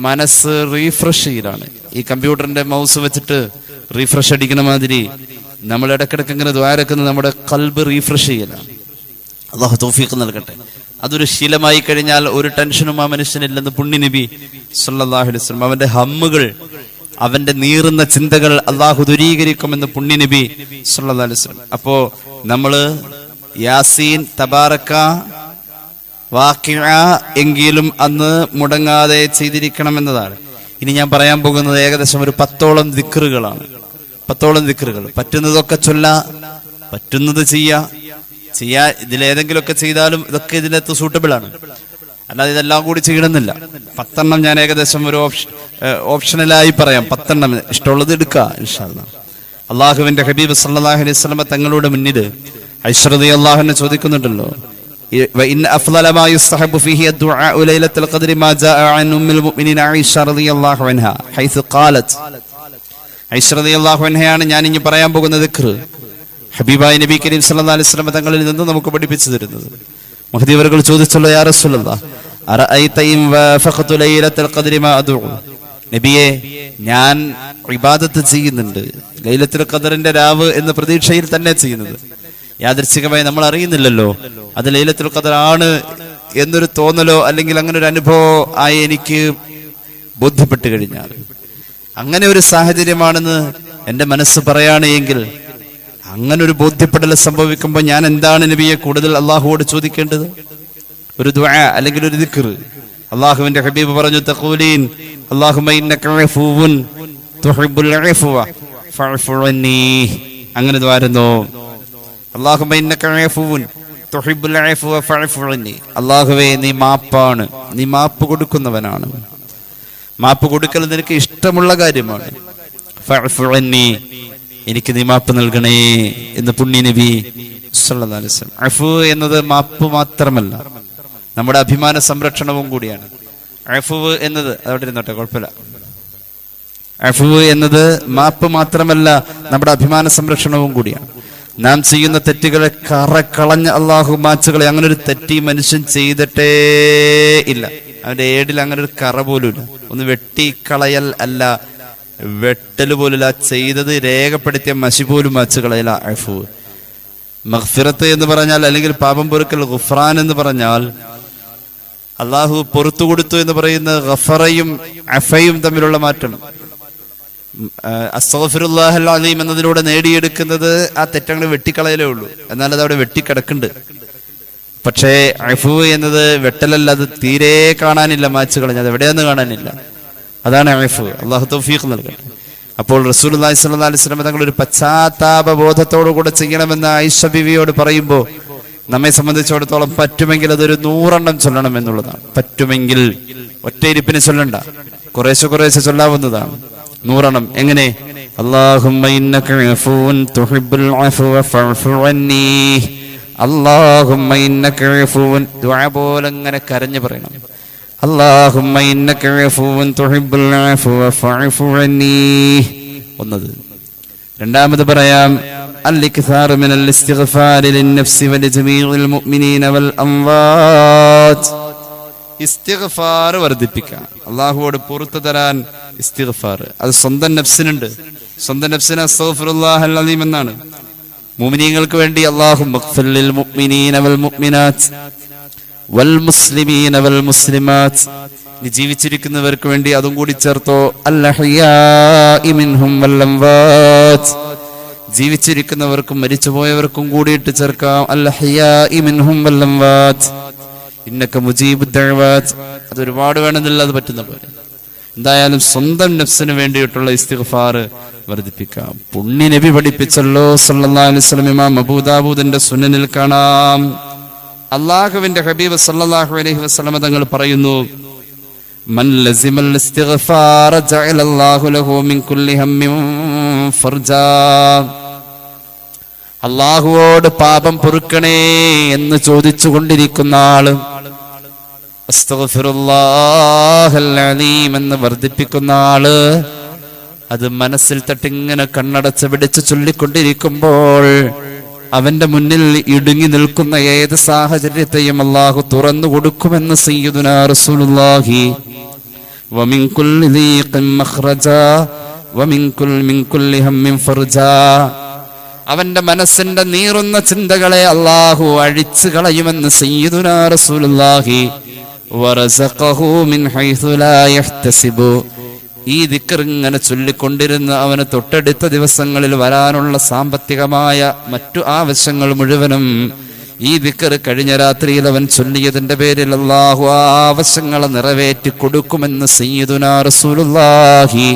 മനസ്സ് റീഫ്രഷ് ചെയ്യലാണ്. ഈ കമ്പ്യൂട്ടറിന്റെ മൗസ് വെച്ചിട്ട് റീഫ്രഷ് അടിക്കുന്ന മാതിരി നമ്മൾ ഇടക്കിടക്ക് ഇങ്ങനെ ദ്വാരക്കുന്നത് നമ്മുടെ ഖൽബ് റീഫ്രഷ് ചെയ്യലാണ്. അല്ലാഹു തൗഫീഖ് നൽകട്ടെ. അതൊരു ശീലമായി കഴിഞ്ഞാൽ ഒരു ടെൻഷനും ആ മനുഷ്യനില്ലെന്ന് പുണ്യ നബി സല്ലല്ലാഹു അലൈഹി വസല്ലം. അവന്റെ ഹമ്മുകൾ, അവന്റെ നീറുന്ന ചിന്തകൾ അള്ളാഹു ദൂരീകരിക്കുമെന്ന് പുണ്യ നബി സല്ലല്ലാഹു അലൈഹി വസല്ലം. അപ്പോ നമ്മള് യാസീൻ, തബാരക, വാഖിഅ എങ്കിലും അന്ന് മുടങ്ങാതെ ചെയ്തിരിക്കണം എന്നതാണ്. ഇനി ഞാൻ പറയാൻ പോകുന്നത് ഏകദേശം ഒരു 10ഓളം ദിക്റുകളാണ്. 10ഓളം ദിക്റുകൾ. പറ്റുന്നതൊക്കെ പറ്റുന്നത് ചെയ്യാ. ഇതിലേതെങ്കിലുമൊക്കെ ചെയ്താലും ഇതൊക്കെ ഇതിനകത്ത് സൂട്ടബിൾ ആണ്. അല്ലാതെ ഇതെല്ലാം കൂടി ചെയ്യണമെന്നില്ല. 10 ഞാൻ ഏകദേശം ഒരു ഓപ്ഷണലായി പറയാം. 10 ഇഷ്ടമുള്ളത് എടുക്കുക ഇൻഷാ അല്ലാഹ്. അള്ളാഹുവിന്റെ ഹബീബ് സല്ലല്ലാഹു അലൈഹി വസല്ലം തങ്ങളുടെ മുന്നിൽ ഐഷ റളിയല്ലാഹു അൻഹ ചോദിക്കുന്നുണ്ടല്ലോ, وإن أفضل ما يستحب فيه الدعاء ليلة القدر ما جاء عن أم المؤمنين عائشة رضي الله عنها حيث قالت. ഐഷ റളിയല്ലാഹു അൻഹയാണ് ഞാൻ ഇനി പറയാൻ പോകുന്ന ദിക്ർ ഹബീബായ നബി കരീം സല്ലല്ലാഹു അലൈഹി വസല്ലം തങ്ങളിൽ നിന്ന് നമുക്ക് പഠിപ്പിച്ചു തരുന്നത്. മഹദി അവர்கள் ചോദിച്ചല്ലോ, യാ റസൂലല്ലാഹ് അറഅയ്ത ഇൻ വഫഖതു ലൈലത്തുൽ ഖദ്രി മാ അദഉ. നബിയെ, ഞാൻ ഇബാദത്ത് ചെയ്യുന്നുണ്ട്, ലൈലത്തുൽ ഖദ്റിന്റെ രാവ് എന്ന പ്രതീക്ഷയിൽ തന്നെ ചെയ്യുന്നത്. യാദൃച്ഛികമായി നമ്മൾ അറിയുന്നില്ലല്ലോ അത് ലൈലത്തുൽ ഖദ്ർ ആണ് എന്നൊരു തോന്നലോ അല്ലെങ്കിൽ അങ്ങനെ ഒരു അനുഭവം ആയി എനിക്ക് ബോധ്യപ്പെട്ടു കഴിഞ്ഞാൽ, അങ്ങനെ ഒരു സാഹചര്യമാണെന്ന് എന്റെ മനസ്സ് പറയാണ് എങ്കിൽ, അങ്ങനെ ഒരു ബോധ്യപ്പെടൽ സംഭവിക്കുമ്പോൾ ഞാൻ എന്താണ് നബിയെ കൂടുതൽ അള്ളാഹുവോട് ചോദിക്കേണ്ടത്? ഒരു ദുആ അല്ലെങ്കിൽ ഒരു ദിക്ർ. അള്ളാഹുവിന്റെ ഹബീബ് പറഞ്ഞു, തഖൂലീൻ അല്ലാഹുമ്മ ഇന്നക അഫൂവുൻ തുഹിബ്ബുൽ അഫ്വ ഫഅഫു അന്നീ. അങ്ങനെ ദ്വാരുന്നു, അല്ലാഹുമ്മ ഇന്നക അഫൂവുൻ തുഹിബ്ബുൽ അഫ്വ ഫഅഫു അന്നീ. അല്ലാഹുവേ, നീ മാപ്പാണ്, നീ മാപ്പ് കൊടുക്കുന്നവനാണ്. മാപ്പ് കൊടുക്കൽ നിനക്ക് ഇഷ്ടമുള്ള കാര്യമാണ്. ഫഅഫു അന്നീ, എനിക്ക് നീ മാപ്പ് നൽകണേ എന്ന് പുണ്യ നബി സല്ലല്ലാഹു അലൈഹി വസല്ലം. അഫു എന്നത് മാപ്പ് മാത്രമല്ല, നമ്മുടെ അഭിമാന സംരക്ഷണവും കൂടിയാണ്. അഫു എന്നത് അതോടെ ഇരുന്നോട്ടെ, കുഴപ്പമില്ല. അഫു എന്നത് മാപ്പ് മാത്രമല്ല, നമ്മുടെ അഭിമാന സംരക്ഷണവും കൂടിയാണ്. നാം ചെയ്യുന്ന തെറ്റുകളെ കറക്കളഞ്ഞ് അള്ളാഹു മാച്ചുകളെ. അങ്ങനെ ഒരു തെറ്റി മനുഷ്യൻ ചെയ്തിട്ടേ ഇല്ല. അവന്റെ ഏടിൽ അങ്ങനെ ഒരു കറ പോലും ഇല്ല. ഒന്ന് വെട്ടിക്കളയൽ അല്ല, വെട്ടല് പോലില്ല, ചെയ്തത് രേഖപ്പെടുത്തിയ മഷി പോലും മാച്ചുകളയല അഫു. മഗ്ഫിറത്ത് എന്ന് പറഞ്ഞാൽ, അല്ലെങ്കിൽ പാപം പൊറുക്കൽ ഗുഫ്രാൻ എന്ന് പറഞ്ഞാൽ, അള്ളാഹു പൊറത്തു കൊടുത്തു എന്ന് പറയുന്ന ഗഫറയും അഫയും തമ്മിലുള്ള മാറ്റം. അസ്തഗ്ഫിറുല്ലാഹൽ അലീം എന്നതിലൂടെ നേടിയെടുക്കുന്നത് ആ തെറ്റങ്ങൾ വെട്ടിക്കളയലേ ഉള്ളൂ. എന്നാൽ അത് അവിടെ വെട്ടിക്കിടക്കുന്നുണ്ട്. പക്ഷേ അഫു എന്നത് വെട്ടലല്ല, അത് തീരെ കാണാനില്ല, മാച്ച് കളഞ്ഞ, അത് എവിടെയൊന്നും കാണാനില്ല. അതാണ് അഫു. അള്ളാഹു തൗഫീഖ് നൽകട്ടെ. അപ്പോൾ റസൂലുള്ളാഹി സ്വല്ലല്ലാഹു അലൈഹി വസല്ലം തങ്ങൾ ഒരു പശ്ചാത്താപ ബോധത്തോടു കൂടെ ചെയ്യണമെന്ന് ആയിഷ ബിവിയോട് പറയുമ്പോൾ, നമ്മെ സംബന്ധിച്ചിടത്തോളം പറ്റുമെങ്കിൽ അതൊരു 100 ചൊല്ലണം എന്നുള്ളതാണ്. പറ്റുമെങ്കിൽ ഒറ്റയിരിപ്പിന് ചൊല്ലണ്ട, കുറേശ്ശെ ചൊല്ലാവുന്നതാണ്. 100. എങ്ങനെ? അല്ലാഹുമ്മ ഇന്നക അഫൂൻ തുഹിബ്ബുൽ അഫ്വ ഫഅഫു അന്നീ. അല്ലാഹുമ്മ ഇന്നക അഫൂൻ, ദുആ പോലെ അങ്ങനെ കരഞ്ഞു പറയണം. അല്ലാഹുമ്മ ഇന്നക അഫൂൻ തുഹിബ്ബുൽ അഫ്വ ഫഅഫു അന്നീ. ഒന്നത്. രണ്ടാമത് പറയാം, الإكثار من الاستغفار للنفس ولجميع المؤمنين والأموات. ഇസ്തിഗ്ഫാർ വർദ്ധിപ്പിക്കുക, അള്ളാഹുവോട് പുറത്തു തരാൻ ഇസ്തിഗ്ഫാർ. അത് സ്വന്തം നഫ്സിനുണ്ട്. സ്വന്തം നഫ്സിന് അസ്തഗ്ഫിറുല്ലാഹൽ അലീം എന്നാണ്. മുഅ്മിനീങ്ങൾക്ക് വേണ്ടി അല്ലാഹുമ്മ ഗ്ഫിർ ലിൽ മുഅ്മിനീന വൽ മുഅ്മിനാത്ത് വൽ മുസ്ലിമീന വൽ മുസ്ലിമാത്ത്. ജീവിച്ചിരിക്കുന്നവർക്ക് വേണ്ടി അതും കൂടി ചേർത്തോ. അൽ അഹ്യാഇ മിൻഹും വൽ അംവാത്ത്. ജീവിച്ചിരിക്കുന്നവർക്കും മരിച്ചുപോയവർക്കും കൂടിയിട്ട് ചേർക്കാം. അൽ അഹ്യാഇ മിൻഹും വൽ അംവാത്ത്. ഇന്നക മുജീബുദ് ദഅവാത്ത്. അത് ഒരുപാട് വേണമെന്നില്ല, അത് പറ്റുന്ന പോലെ. എന്തായാലും സ്വന്തം നഫ്സിന് വേണ്ടിയിട്ടുള്ള ഇസ്തിഗ്ഫാർ വർദ്ധിപ്പിക്കാം. പുണ്യ നബി പഠിപ്പിച്ചല്ലോ സല്ലല്ലാഹു അലൈഹി വസല്ലം. ഇമാം അബൂ ദാവൂദിന്റെ സുനനിൽ കാണാം, അല്ലാഹുവിന്റെ ഹബീബ് സല്ലല്ലാഹു അലൈഹി വസല്ലം തങ്ങൾ പറയുന്നു, മൻ ലസിമൽ ഇസ്തിഗ്ഫാർ ജഅലല്ലാഹു ലഹു മിൻ കുല്ലി ഹമ്മിൻ ഫർജാ. അല്ലാഹുവോട് പാപം പൊറുക്കണേ എന്ന് ചോദിച്ചു കൊണ്ടിരിക്കുന്ന ആള് അസ്തഗ്ഫിറുല്ലാഹൽ അലീം എന്ന് വർദ്ധിപ്പിക്കുന്ന ആള് അത് മനസ്സിൽ തട്ടിങ്ങനെ കണ്ണടച്ച് പിടിച്ച് ചൊല്ലിക്കൊണ്ടിരിക്കുമ്പോൾ അവന്റെ മുന്നിൽ ഇടുങ്ങി നിൽക്കുന്ന ഏത് സാഹചര്യത്തെയും അല്ലാഹു തുറന്നു കൊടുക്കുമെന്ന് സയ്യിദുനാ റസൂലുള്ളാഹി. വമിൻ കുല്ലി ദീഖിൻ മഖ്റജാ വമിൻ കുല്ലി ഹമ്മിൻ ഫർജാ. അവന്റെ മനസ്സിന്റെ നീറുന്ന ചിന്തകളെ അല്ലാഹു അഴിച്ചു കളയുമെന്ന് സയ്യിദുനാ റസൂലുള്ളാഹി. വറസഖഹു മിൻ ഹൈസു ലാ യഹ്തസിബു. ഈ ദിക്ർ ഇങ്ങനെ ചൊല്ലിക്കൊണ്ടിരുന്ന അവന് തൊട്ടടുത്ത ദിവസങ്ങളിൽ വരാനുള്ള സാമ്പത്തികമായ മറ്റു ആവശ്യങ്ങൾ മുഴുവനും ഈ ദിക്ർ കഴിഞ്ഞ രാത്രിയിൽ അവൻ ചൊല്ലിയതിന്റെ പേരിൽ അല്ലാഹു ആ ആവശ്യങ്ങളെ നിറവേറ്റി കൊടുക്കുമെന്ന് സയ്യിദുനാ റസൂലുള്ളാഹി.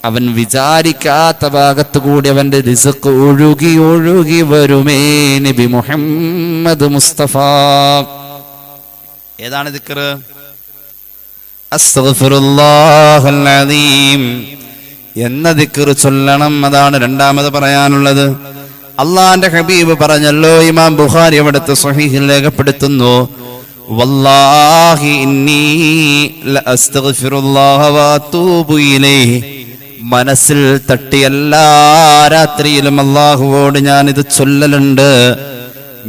അവൻ വിചാരിക്കാത്ത ഭാഗത്തു കൂടി അവന്റെ റിസ്ക് ഒഴുകി ഒഴുകി വരുമേ നബി മുഹമ്മദ് മുസ്തഫ. ഏതാണ് ദിക്ർ? അസ്തഗ്ഫിറുല്ലാഹൽ അലീം എന്ന ദിക്ർ ചൊല്ലണം. അതാണ് രണ്ടാമത് പറയാനുള്ളത്. അള്ളാന്റെ ഹബീബ് പറഞ്ഞല്ലോ, ഇമാം ബുഖാരി അവിടുത്തെ സ്വഹീഹിൽ രേഖപ്പെടുത്തുന്നു, വല്ലാഹി ഇന്നി ലഅസ്തഗ്ഫിറുല്ലാഹ വഅതൂബു ഇലൈഹി. മനസ്സിൽ തട്ടി എല്ലാ രാത്രിയിലും അല്ലാഹുവോട് ഞാൻ ഇത് ചൊല്ലലുണ്ട്.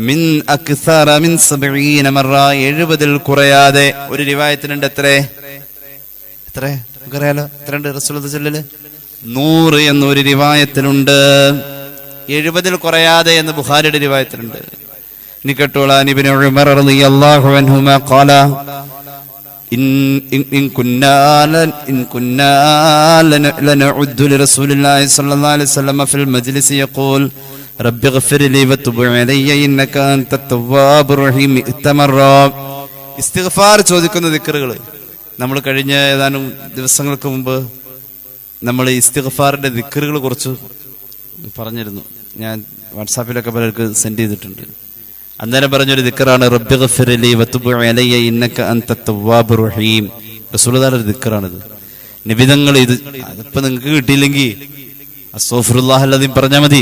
മിൻ അക്സറ മിൻ 70 മറ, 70-ൽ കുറയാതെ. ഒരു റിവായത്തിലുണ്ട് എത്ര നമുക്കറിയാലോ, എത്രയുണ്ട് റസൂലുള്ളാഹി ചൊല്ലല്? 100 എന്നൊരു റിവായത്തിലുണ്ട്. 70-ൽ കുറയാതെ എന്ന് ബുഖാരിയുടെ റിവായത്തിലുണ്ട്. ഇനി കേട്ടോളാൻ, ഇബ്നു ഉമർ റളിയല്ലാഹു അൻഹുമാ ഖാല ഇൻ കുന്നാ ലനഉദ്ദു ലിറസൂലില്ലാഹി സ്വല്ലല്ലാഹു അലൈഹി വസല്ലം ഫിൽ മജ്ലിസ് യഖൂൽ റബ്ബി ഗ്ഫിർ ലി വതുബ് അലയ്യ ഇന്നക അൻതത് തവ്വാബുർ റഹീം. ഇസ്തിഗ്ഫാർ ചോദിക്കുന്ന ദിക്റുകൾ നമ്മൾ കഴിഞ്ഞ ഏതാനും ദിവസങ്ങൾക്ക് മുമ്പ് നമ്മൾ ഇസ്തിഗ്ഫാറിന്റെ ദിക്റുകൾ കുറച്ച് പറഞ്ഞിരുന്നു. ഞാൻ വാട്സാപ്പിലൊക്കെ പലർക്ക് സെൻഡ് ചെയ്തിട്ടുണ്ട്. അന്നേരം പറഞ്ഞൊരു ദിക്റാണ് റബ്ബി ഗ്ഫിർ ലി വതുബ് അലയ്യ ഇന്നക അൻതത് തവ്വാബുർ റഹീം. റസൂലുള്ളാഹിയുടെ ദിക്റാണിത്. നിബിതങ്ങൾ ഇത് അതിപ്പോ നിങ്ങൾക്ക് കിട്ടിയില്ലെങ്കിൽ അസ്തഗ്ഫിറുല്ലാഹൽ അലീം പറഞ്ഞാൽ മതി.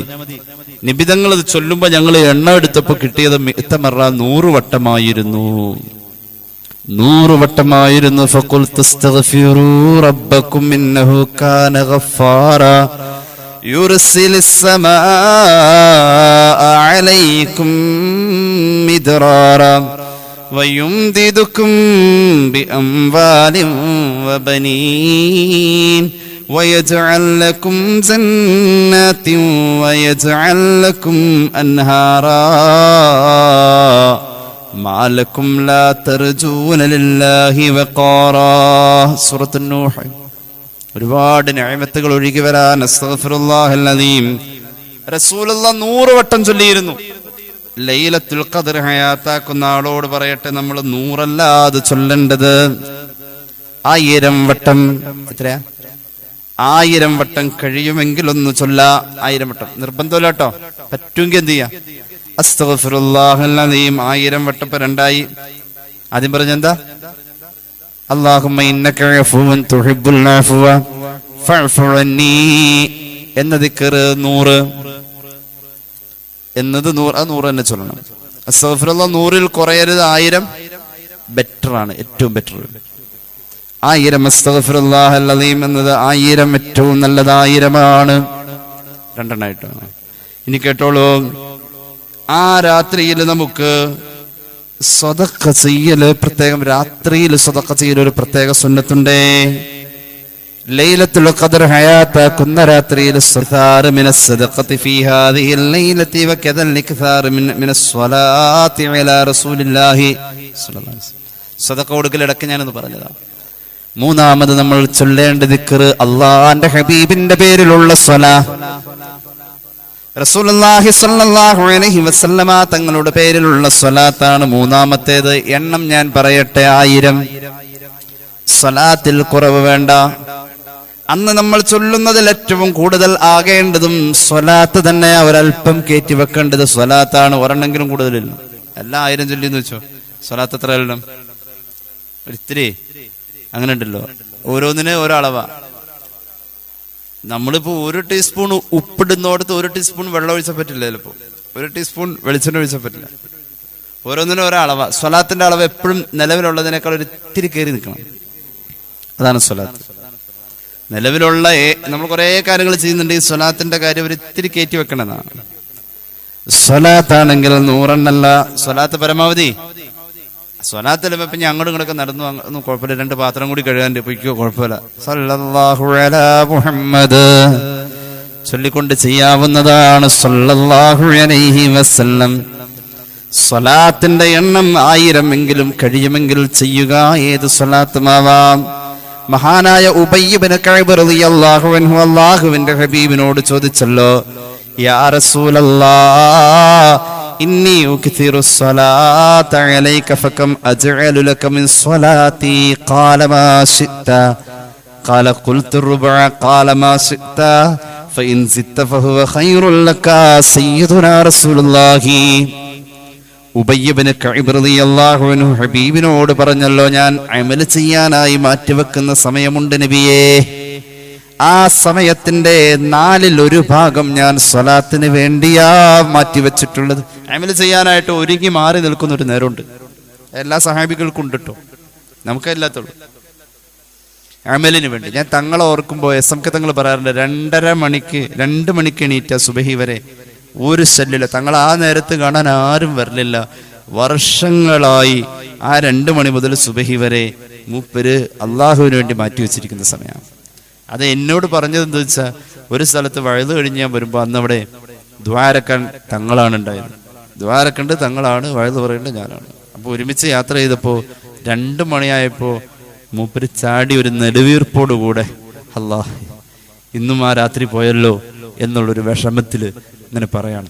നിബിതങ്ങൾ ഇത് ചൊല്ലുമ്പോ ഞങ്ങൾ എണ്ണ എടുത്തപ്പോ കിട്ടിയത് 100 വട്ടമായിരുന്നു. 100 വട്ടമായിരുന്നു. ഫഖുൽതു അസ്തഗ്ഫിറൂ റബ്ബക്കും ഇന്നഹു കാന ഗഫാറാ യുർസിലിസ് സമാഅ അലൈക്കും മിദ്റാറാ വയുംദിദുക്കും ബിഅംവാലിൻ വബനീൻ ويجعل لكم جنات ويجعل لكم أنهارا ما لكم لا ترجون لله وقارا. സൂറത്ത് നൂഹ്. ഒരുപാട് നിഅമത്തുകൾ ഒഴുകി വരാൻ അസ്തഗ്ഫിറുല്ലാഹൽ അലീം റസൂലുള്ളാഹി 100 വട്ടം ചൊല്ലിയിരുന്നു. ലൈലത്തുൽ ഖദ്ർ ഹയാത്താക്കുന്ന ആളോട് പറയട്ടെ, നമ്മൾ 100 അല്ല അത് ചൊല്ലേണ്ടത് 1000 വട്ടം. എത്രയാ? 1000 വട്ടം കഴിയുമെങ്കിൽ ഒന്ന് ചൊല്ല. 1000 വട്ടം നിർബന്ധമില്ല കേട്ടോ, പറ്റുമെങ്കിൽ എന്ത് ചെയ്യാ? അസ്തഗ്ഫിറുല്ലാഹൽ അലീം 1000 വട്ടം. ഇപ്പൊ 2ആയി. ആദ്യം പറഞ്ഞെന്താ? അല്ലാഹുമ്മ ഇന്നക അഫുവൻ തുഹിബ്ബുൽ അഫ്വ ഫഅഫു അന്നി എന്ന ദിക്ർ 100 എന്നത് 100 തന്നെ ചൊല്ലണം. അസ്തഗ്ഫിറുല്ലാഹ് 100-ൽ കുറയരുത്. 1000 ബെറ്റർ ആണ്, ഏറ്റവും ബെറ്റർ. 1000 അസ്തഗ്ഫിറുല്ലാഹൽ അലീം എന്നത് 1000 ഏറ്റവും നല്ലത് 1000 ആണ്. 2 എണ്ണമായിട്ടാണ്. ഇനി കേട്ടോളൂ, ആ രാത്രിയിൽ നമുക്ക് സദഖ ചെയ്യല് പ്രത്യേകം, രാത്രിയിൽ സദഖ ചെയ്യൽ ഒരു പ്രത്യേക സുന്നത്തുണ്ടേ. ലൈലത്തുൽ ഖദ്ർ ഹയാത്താക്കുന്ന രാത്രിയിൽ ഇക്താർ മിനസ് സദഖതി ഫീ ഹാദിഹിൽ ലൈലതി വകദൽ ഇക്താർ മിനസ് സ്വലാത്തി അലാ റസൂലില്ലാഹി സ്വല്ലല്ലാഹു അലൈഹി വസല്ലം. സദഖ കൊടുക്കൽ ഇടയ്ക്ക് ഞാനൊന്ന് പറഞ്ഞതാണ്. മൂന്നാമത് നമ്മൾ ചൊല്ലേണ്ട ദിക്ർ അല്ലാഹുവിന്റെ ഹബീബിന്റെ പേരിലുള്ള സ്വലാത്ത്. റസൂലുള്ളാഹി സ്വല്ലല്ലാഹു അലൈഹി വസല്ലമ തങ്ങളുടെ പേരിലുള്ള സ്വലാത്താണ് മൂന്നാമത്തേത്. എണ്ണം ഞാൻ പറയട്ടെ, 1000. സ്വലാത്തിൽ കുറവ് വേണ്ട. അന്ന് നമ്മൾ ചൊല്ലുന്നതിൽ ഏറ്റവും കൂടുതൽ ആകേണ്ടതും സ്വലാത്ത് തന്നെ. ഒരൽപ്പം കയറ്റി വെക്കേണ്ടത് സ്വലാത്താണ്. ഒരെണ്ണെങ്കിലും കൂടുതലില്ല. എല്ലാ 1000 ചൊല്ലിന്ന് വെച്ചോ, സ്വലാത്ത് എത്ര എല്ലാം ഒരിത്തിരി അങ്ങനെ ഉണ്ടല്ലോ, ഓരോന്നിന് ഓരോ അളവാ. നമ്മളിപ്പോ 1 ടീസ്പൂൺ ഉപ്പിടുന്നോടത്ത് 1 ടീസ്പൂൺ വെള്ളം ഒഴിച്ചാൽ പറ്റില്ല, ചിലപ്പോ 1 ടീസ്പൂൺ വെളിച്ചെണ്ണ ഒഴിച്ചാൽ പറ്റില്ല. ഓരോന്നിനും ഓരോ അളവാ. സ്വലാത്തിന്റെ അളവ് എപ്പോഴും നിലവിലുള്ളതിനേക്കാൾ ഒരു ഇത്തിരി കയറി നിൽക്കണം. അതാണ് സ്വലാത്ത്. നിലവിലുള്ള നമ്മൾ കുറെ കാര്യങ്ങൾ ചെയ്യുന്നുണ്ട്, ഈ സ്വലാത്തിന്റെ കാര്യം ഒരു ഇത്തിരി കയറ്റി വെക്കണമെന്നാണ്. സ്വലാത്താണെങ്കിൽ 100 എണ്ണല്ല. സ്വലാത്ത് പരമാവധി സ്വലാത്ത് ചിലപ്പോ ഇപ്പൊ അങ്ങോട്ടും ഇങ്ങോട്ടൊക്കെ നടന്നു കുഴപ്പമില്ല, 2 പാത്രം കൂടി കഴുകാൻ പൊയ്ക്കോ, കുഴപ്പമില്ല. സല്ലല്ലാഹു അലാ മുഹമ്മദ് ചൊല്ലിക്കൊണ്ട് ചെയ്യാവുന്നതാണ്. സല്ലല്ലാഹു അലൈഹി വസല്ലം. സ്വലാത്തിന്റെ എണ്ണം 1000 എങ്കിലും കഴിയുമെങ്കിൽ ചെയ്യുക. ഏത് സ്വലാത്തുമാവാം. മഹാനായ ഉബയ്യ് ഇബ്നു കഅബ് റളിയല്ലാഹു അൻഹു അല്ലാഹുവിന്റെ ഹബീബിനോട് ചോദിച്ചല്ലോ, യാ റസൂലല്ലാഹ് ഇന്നി ഉക്തിറു സ്വലാത അലൈക ഫകം അജ്അലു ലക മിൻ സ്വലാത്തി ഖാല മാ ശിഅത ഖാല ഖുൽതു റുബഅ ഖാല മാ ശിഅത ഫഇൻ സിത്ത ഫഹുവ ഖൈറുൽ ലക സയ്യിദുനാ റസൂലുള്ളാഹി. ഉബയ്യ് ഇബ്നു കഅബ് റളിയല്ലാഹു അൻഹു ഹബീബിനോട് പറഞ്ഞല്ലോ, ഞാൻ അമൽ ചെയ്യാനായി മാറ്റിവെക്കുന്ന സമയമുണ്ട് നബിയേ. ആ സമയത്തിന്റെ 1/4 ഭാഗം ഞാൻ സ്വലാത്തിന് വേണ്ടിയാ മാറ്റിവെച്ചിട്ടുള്ളത്. അമൽ ചെയ്യാനായിട്ട് ഒരുങ്ങി മാറി നിൽക്കുന്ന ഒരു നേരമുണ്ട്. എല്ലാ സഹാബികൾക്കും ഉണ്ട് കേട്ടോ, നമുക്കല്ലാത്തുള്ളൂ. അമലിന് വേണ്ടി ഞാൻ തങ്ങളെ ഓർക്കുമ്പോൾ എസ്.എം.കെ തങ്ങൾ പറയാറുണ്ട്, 2 മണിക്ക് എണീറ്റ സുബഹി വരെ ഒരു ശല്യമില്ല. തങ്ങൾ ആ നേരത്ത് കാണാൻ ആരും വരലില്ല. വർഷങ്ങളായി ആ 2 മണി മുതൽ സുബഹി വരെ മൂപ്പര് അള്ളാഹുവിന് വേണ്ടി മാറ്റിവെച്ചിരിക്കുന്ന സമയമാണ്. അത് എന്നോട് പറഞ്ഞത് എന്താ വെച്ചാൽ, ഒരു സ്ഥലത്ത് വഴുത് കഴിഞ്ഞ് ഞാൻ വരുമ്പോൾ അന്ന് അവിടെ ദ്വാരക്കാൻ തങ്ങളാണ് ഉണ്ടായത്. ദ്വാരക്കണ്ട് തങ്ങളാണ്, വഴുത് പറയേണ്ടത് ഞാനാണ്. അപ്പോൾ ഒരുമിച്ച് യാത്ര ചെയ്തപ്പോൾ 2 മണിയായപ്പോൾ മൂപ്പര് ചാടി ഒരു നെടുവീർപ്പോടുകൂടെ അല്ലാഹ് ഇന്നും ആ രാത്രി പോയല്ലോ എന്നുള്ളൊരു വിഷമത്തിൽ ഇങ്ങനെ പറയാണ്.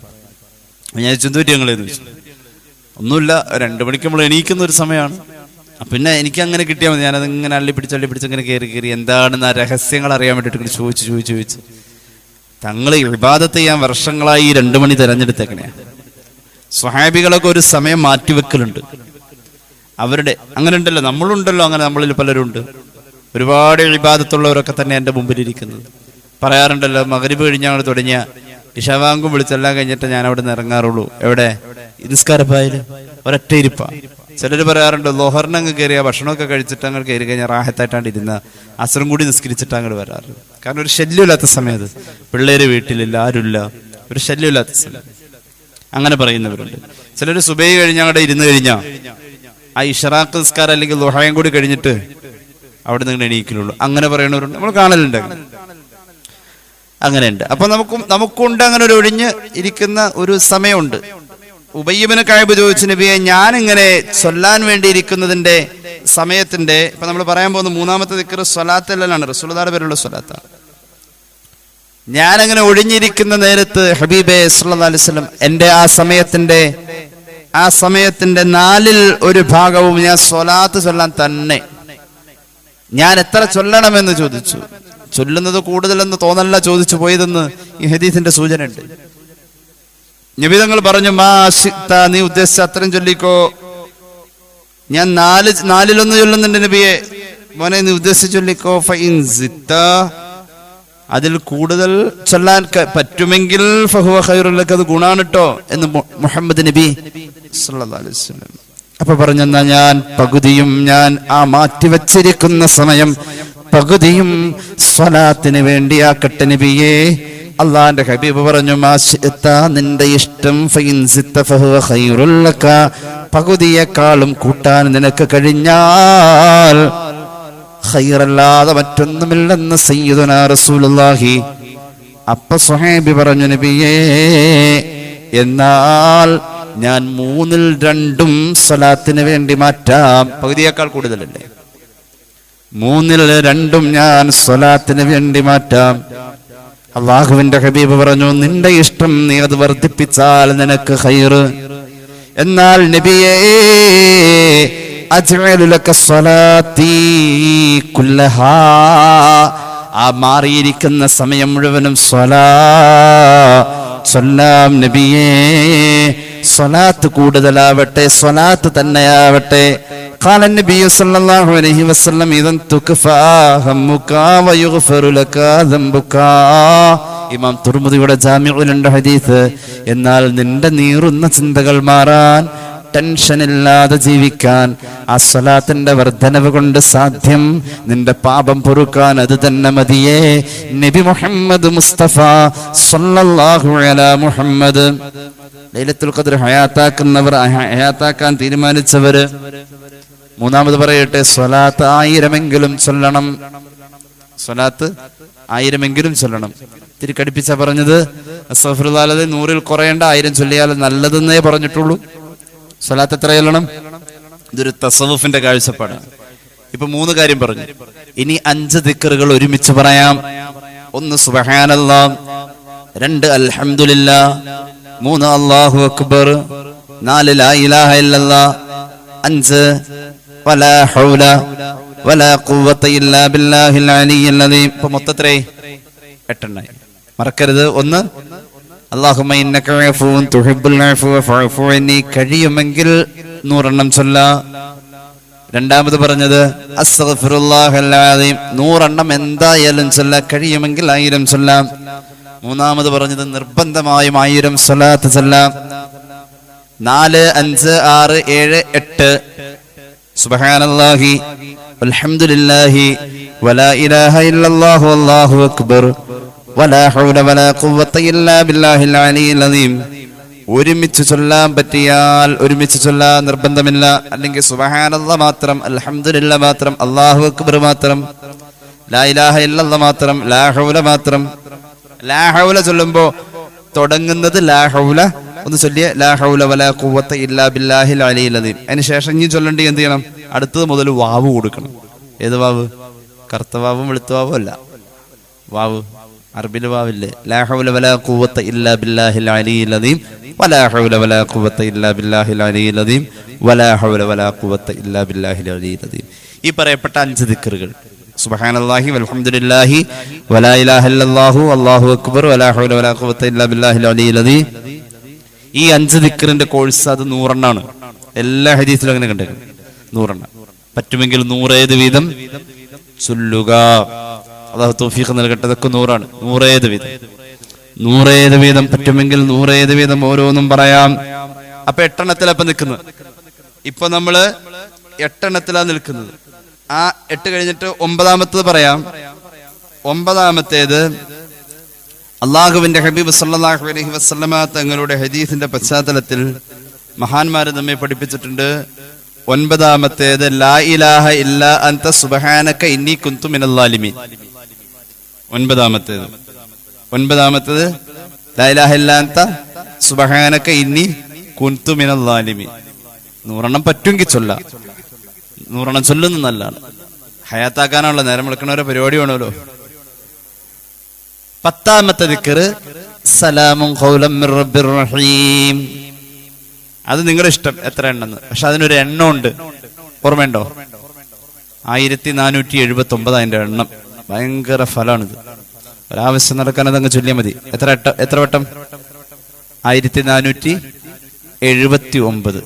ഞാൻ ചെന്തുപറ്റി ഞങ്ങളേന്ന് വെച്ചു, ഒന്നുമില്ല, 2 മണിക്ക് നമ്മൾ എണീക്കുന്ന ഒരു സമയമാണ്. പിന്നെ എനിക്ക് അങ്ങനെ കിട്ടിയാൽ മതി. ഞാനത് ഇങ്ങനെ അള്ളിപ്പിടിച്ച് ഇങ്ങനെ കയറി എന്താണെന്ന് ആ രഹസ്യങ്ങൾ അറിയാൻ വേണ്ടിയിട്ട് ചോദിച്ച് തങ്ങൾ ഇബാദത്ത് ചെയ്യാൻ വർഷങ്ങളായി 2 മണി തിരഞ്ഞെടുത്തേക്കണേ. സ്വഹാബികളൊക്കെ ഒരു സമയം മാറ്റിവെക്കലുണ്ട് അവരുടെ. അങ്ങനെ ഉണ്ടല്ലോ, നമ്മളുണ്ടല്ലോ, അങ്ങനെ നമ്മളിൽ പലരും ഉണ്ട്. ഒരുപാട് ഇബാദത്തുള്ളവരൊക്കെ തന്നെ എൻ്റെ മുമ്പിലിരിക്കുന്നത്. പറയാറുണ്ടല്ലോ, മഗ്രിബ് കഴിഞ്ഞാൽ തുടങ്ങിയ ഇശാവാങ്കും വിളിച്ചെല്ലാം കഴിഞ്ഞിട്ട് ഞാൻ അവിടെ നിന്ന് ഇറങ്ങാറുള്ളൂ. എവിടെ? നിസ്കാരപ്പായിൽ ഒരൊറ്റ ഇരിപ്പ. ചിലർ പറയാറുണ്ട്, ലോഹറിനങ്ങ് കയറിയ ഭക്ഷണമൊക്കെ കഴിച്ചിട്ട് അങ്ങ് കയറി കഴിഞ്ഞാൽ റാഹത്തായിട്ടാണ് ഇരുന്ന അസ്രം കൂടി നിസ്കരിച്ചിട്ട് അങ്ങോട്ട് വരാറ്. കാരണം ഒരു ശല്യമില്ലാത്ത സമയത്ത്, പിള്ളേര് വീട്ടിലില്ല, ആരുമില്ല, ഒരു ശല്യമില്ലാത്ത സമയം. അങ്ങനെ പറയുന്നവരുണ്ട്. ചിലർ സുബൈ കഴിഞ്ഞാൽ അവിടെ ഇരുന്ന് കഴിഞ്ഞാൽ ആ ഇഷ്റാഖ് നിസ്കാരം അല്ലെങ്കിൽ ലോഹയും കൂടി കഴിഞ്ഞിട്ട് അവിടെ നിന്ന് എണീക്കലുള്ളൂ. അങ്ങനെ പറയുന്നവരുണ്ട്, നമ്മൾ കാണലുണ്ട്. അങ്ങനെയുണ്ട്. അപ്പൊ നമുക്കുണ്ട് അങ്ങനെ ഒരു ഒഴിഞ്ഞ് ഇരിക്കുന്ന ഒരു സമയമുണ്ട്. ഉബയ്യ് ഇബ്നു കഅബ് ചോദിച്ചു, നബിയെ ഞാനിങ്ങനെ ചൊല്ലാൻ വേണ്ടി ഇരിക്കുന്നതിന്റെ സമയത്തിന്റെ, ഇപ്പൊ നമ്മൾ പറയാൻ പോകുന്ന 3-ാമത്തെ ദിക്ർ സ്വലാത്തല്ലാണ്, റസൂലുള്ളാഹിയുടെ പേരുള്ള സ്വലാത്താണ്. ഞാനങ്ങനെ ഒഴിഞ്ഞിരിക്കുന്ന നേരത്ത് ഹബീബേ സല്ലല്ലാഹു അലൈഹി വസല്ലം എന്റെ ആ സമയത്തിന്റെ 1/4 ഭാഗവും ഞാൻ സ്വലാത്ത് ചൊല്ലാൻ തന്നെ. ഞാൻ എത്ര ചൊല്ലണമെന്ന് ചോദിച്ചു. ചൊല്ലുന്നത് കൂടുതലെന്ന് തോന്നല്ല ചോദിച്ചു പോയതെന്ന് ഈ ഹദീസിന്റെ സൂചന ഉണ്ട്. നബി തങ്ങൾ പറഞ്ഞു, മാ ശിഅത, നീ ഉദ്ദേശിച്ച അത്രയും ചൊല്ലിക്കോ. ഞാൻ 4/1 ചൊല്ലുന്നുണ്ട് നബിയെ. മോനെ നീ ഉദ്ദേശിച്ച് ചൊല്ലിക്കോ. ഫഇൻ സിത്ത, അതിൽ കൂടുതൽ ചൊല്ലാൻ പറ്റുമെങ്കിൽ ഫഹുവ ഖൈറുൽ ലക, അത് ഗുണാണ് ട്ടോ എന്ന് മുഹമ്മദ് നബി സല്ലല്ലാഹു അലൈഹി വസല്ലം. അപ്പൊ പറഞ്ഞെന്നാ ഞാൻ പകുതിയും, ഞാൻ ആ മാറ്റിവെച്ചിരിക്കുന്ന സമയം പകുതിയും സ്വലാത്തിന് വേണ്ടിയാക്കട്ടെ നബിയേ. അള്ളാന്റെ ഹബീബ് പറഞ്ഞു, നിന്റെ ഇഷ്ടം പകുതിയെക്കാളും കൂട്ടാൻ നിനക്ക് കഴിഞ്ഞാൽ ഖൈറല്ലാതെ മറ്റൊന്നുമില്ലെന്ന് സയ്യിദുനാ റസൂലുള്ളാഹി. അപ്പൊ സ്വഹാബി പറഞ്ഞു, നബിയേ, എന്നാൽ ഞാൻ 2/3 സ്വലാത്തിന് വേണ്ടി മാറ്റാം. പകുതിയേക്കാൾ കൂടുതലല്ലേ? 2/3 ഞാൻ സ്വലാത്തിന് വേണ്ടി മാറ്റാം. അള്ളാഹുവിന്റെ ഹബീബ് പറഞ്ഞു, നിന്റെ ഇഷ്ടം, നീ അത് വർദ്ധിപ്പിച്ചാൽ നിനക്ക് ഖൈർ. എന്നാൽ നബിയേ, അജ്അലു ലക സ്വലാത്തി കുല്ലഹാ, ആ മാറിയിരിക്കുന്ന സമയം മുഴുവനും സ്വലാം നബിയേ, സ്വലാത്ത് കൂടുതലാവട്ടെ, സ്വലാത്ത് തന്നെയാവട്ടെ. ഖാല നബിയു സല്ലല്ലാഹു അലൈഹി വസല്ലം, ഇദൻ തുക്ഫാ ഹമ്മുക വയുഗ്ഫറു ലക ദംബുക. ഇമാം തുർമുദിയുടെ ജാമിഉലുണ്ട് ഹദീസ്. എന്നാൽ നിന്റെ നീറുന്ന ചിന്തകൾ മാറാൻ, ടെൻഷനില്ലാതെ ജീവിക്കാൻ ആ സ്വലാത്തിന്റെ വർധനവ് കൊണ്ട് സാധ്യം. നിന്റെ പാപം പൊറുക്കാൻ അത് തന്നെ മതിയേ. നബി മുഹമ്മദ് മുസ്തഫ സല്ലല്ലാഹു അലാ മുഹമ്മദ്. ലൈലത്തുൽ ഖദ്ർ ഹയാത്താക്കുന്നവർ, ഹയാത്താക്കാൻ തീരുമാനിച്ചവര്, മൂന്നാമത് പറയട്ടെ, സ്വലാത്ത് 1000 ചൊല്ലണം. സ്വലാത്ത് 1000 ചൊല്ലണം. തിരി കടുപ്പിച്ച പറഞ്ഞത്, അസ്തഗ്ഫിറുല്ലാഹ് 100 കുറയേണ്ട, 1000 ചൊല്ലിയാൽ നല്ലതെന്നേ പറഞ്ഞിട്ടുള്ളൂ. സ്വലാത്ത് എത്ര ചൊല്ലണം? ഇതൊരു തസവുഫിന്റെ കാഴ്ചപ്പാടാണ്. ഇപ്പൊ 3 കാര്യം പറഞ്ഞു. ഇനി 5 ദിക്റുകൾ ഒരുമിച്ച് പറയാം. 1 സുബ്ഹാനല്ലാഹ്, 2 അൽഹംദുലില്ലാഹ്, 3 അല്ലാഹു അക്ബർ, 4 ലാ ഇലാഹ ഇല്ലല്ലാഹ്, 5 വലാ ഹൗല വലാ ഖുവത ഇല്ലാ ബില്ലാഹിൽ അലിയ്യിൽ അലീം. ഇപ്പൊ മൊത്തത്രേ 8 എണ്ണായി. മറക്കരുത്. 1 അല്ലാഹുമ്മ ഇന്നക അഫൂൻ തുഹിബ്ബുൽ അഫ്വ ഫഅഫു അന്നി, കഴിയുമെങ്കിൽ 100 എണ്ണം ചൊല്ലാം. രണ്ടാമത് പറഞ്ഞത് അസ്തഗ്ഫിറുല്ലാഹൽ അസീം, 100 എണ്ണം എന്തായാലും ചൊല്ലാം, കഴിയുമെങ്കിൽ 1000 ചൊല്ലാം. മൂന്നാമത് പറഞ്ഞത് നിർബന്ധമായും 1000 സ്വലാത്ത് ചൊല്ലാം. 4, 5, 6, 7, 8 സുബ്ഹാനല്ലാഹി വൽഹംദുലില്ലാഹി വലാ ഇലാഹ ഇല്ലല്ലാഹു വല്ലാഹു അക്ബർ വലാ ഹൗല വലാ ഖുവത ഇല്ലാ ബില്ലാഹിൽ അലിയ്യിൽ അസീം. ഒരുമിച്ച് ചൊല്ലാൻ പറ്റിയാൽ ഒരുമിച്ച് ചൊല്ലാൻ, നിർബന്ധമില്ല. അല്ലെങ്കിൽ സുബ്ഹാനല്ലാഹ് മാത്രം, അൽഹംദുലില്ലാഹ് മാത്രം, അല്ലാഹു അക്ബർ മാത്രം, ലാ ഇലാഹ ഇല്ലല്ലാഹ് മാത്രം, ലാ ഹൗല മാത്രം. ലാ ഹൗല ചൊല്ലുമ്പോ തുടങ്ങുന്നത് ലാ ഹൗല ഒന്ന് ചൊല്ലിയ, ലാ ഹൗല വലാ ഖുവത ഇല്ലാ ബില്ലാഹിൽ അലിയ്യിൽ അസീം. അതിന് ശേഷം ഇനി ചൊല്ലണ്ടി എന്ത് ചെയ്യണം? അടുത്തത് മുതൽ വാവ് കൊടുക്കണം. ഏത് വാവ്? കറുത്ത വാവും വെളുത്ത വാവും അല്ല, വാവ് അറബിലെ വാവില്ലേ? ലാ ഹൗല വലാ ഖുവത ഇല്ലാ ബില്ലാഹിൽ അലിയ്യിൽ അസീം, വലാ ഹൗല വലാ ഖുവത ഇല്ലാ ബില്ലാഹിൽ അലിയ്യിൽ അസീം, വലാ ഹൗല വലാ ഖുവത ഇല്ലാ ബില്ലാഹിൽ അലിയ്യിൽ അസീം. ഈ പറയപ്പെട്ട 5 ദിക്റുകൾ, സുബ്ഹാനല്ലാഹി വൽഹംദുലില്ലാഹി വലാ ഇലാഹ ഇല്ലല്ലാഹു അല്ലാഹു അക്ബർ വലാ ഹൗല വലാ ഖുവത ഇല്ലാ ബില്ലാഹിൽ അലിയ്യിൽ അസീം. ഈ 5 ദിക്റിന്റെ കോഴ്സ് അത് 100 എണ്ണാണ്. എല്ലാ ഹദീസിലും അങ്ങനെ കണ്ടേക്കും. 100 എണ്ണം പറ്റുമെങ്കിൽ 100 വീതം ചൊല്ലുക. അല്ലാഹു തൗഫീഖ് നൽകട്ടെ. അതൊക്കെ 100 ആണ്. 100 വീതം, 100 വീതം പറ്റുമെങ്കിൽ 100 വീതം ഓരോന്നും പറയാം. അപ്പൊ 8 എണ്ണത്തിലപ്പം നിൽക്കുന്നത്. ഇപ്പൊ നമ്മള് 8 എണ്ണത്തിലാണ് നിൽക്കുന്നത്. ആ 8 കഴിഞ്ഞിട്ട് 9ാമത്തേത് പറയാം. 9ാമത്തേത് അള്ളാഹുവിന്റെ ഹബീബ് സല്ലല്ലാഹു അലൈഹി വസല്ലമ തങ്ങളുടെ ഹദീസിന്റെ പശ്ചാത്തലത്തിൽ മഹാന്മാര് നമ്മെ പഠിപ്പിച്ചിട്ടുണ്ട്. 9ാമത്തേത് ലാ ഇലാഹ ഇല്ലാ അൻത സുബ്ഹാനക ഇന്നി കുന്തു മിനൽ ളാലിമീൻ. 9ാമത്തേത് ലാ ഇലാഹ ഇല്ലാ അൻത സുബ്ഹാനക ഇന്നി കുന്തു മിനൽ ളാലിമീൻ. 100 എണ്ണം പറ്റുമെങ്കിൽ ചൊല്ലാം. 100 എണ്ണം ചൊല്ലുന്ന നല്ലതാണ്. ഹയാത്താക്കാനുള്ള നേരം വിളിക്കണവരെ പരിപാടി വേണമല്ലോ. 10ാമത്തെ ദിക്റ് സലാമുൻ ഖൗലൻ മിർ റബ്ബിർ റഹീം. അത് നിങ്ങളുടെ ഇഷ്ടം എത്ര എണ്ണെന്ന്. പക്ഷെ അതിനൊരു എണ്ണം ഉണ്ട്. ഓർമ്മയുണ്ടോ? 1479 അതിന്റെ എണ്ണം. ഭയങ്കര ഫലമാണിത്. ഒരാവശ്യം നടക്കാൻ അതങ്ങ് ചൊല്ലിയാൽ മതി. എത്ര വട്ടം? 1479.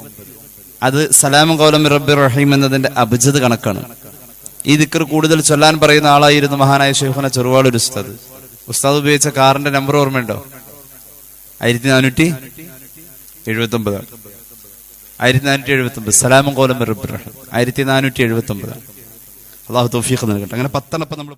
അത് സലാമുൻ ഖൗലൻ മിർ റബ്ബിർ റഹീം എന്നതിന്റെ അബ്ജദ് കണക്കാണ്. ഈ ദിക്ർ കൂടുതൽ ചൊല്ലാൻ പറയുന്ന ആളായിരുന്നു മഹാനായ ശൈഖുന ചെറുവാളൂർ ഉസ്താദ്. ഉസ്താദ് ഉപയോഗിച്ച കാറിന്റെ നമ്പർ ഓർമ്മയുണ്ടോ? 1479. 1479 സലാമുൻ ഖൗലൻ മിർ റബ്ബിർ റഹീം 1479. അല്ലാഹു തൗഫീഖ് നൽകട്ടെ. അങ്ങനെ 10 എണ്ണം നമ്മൾ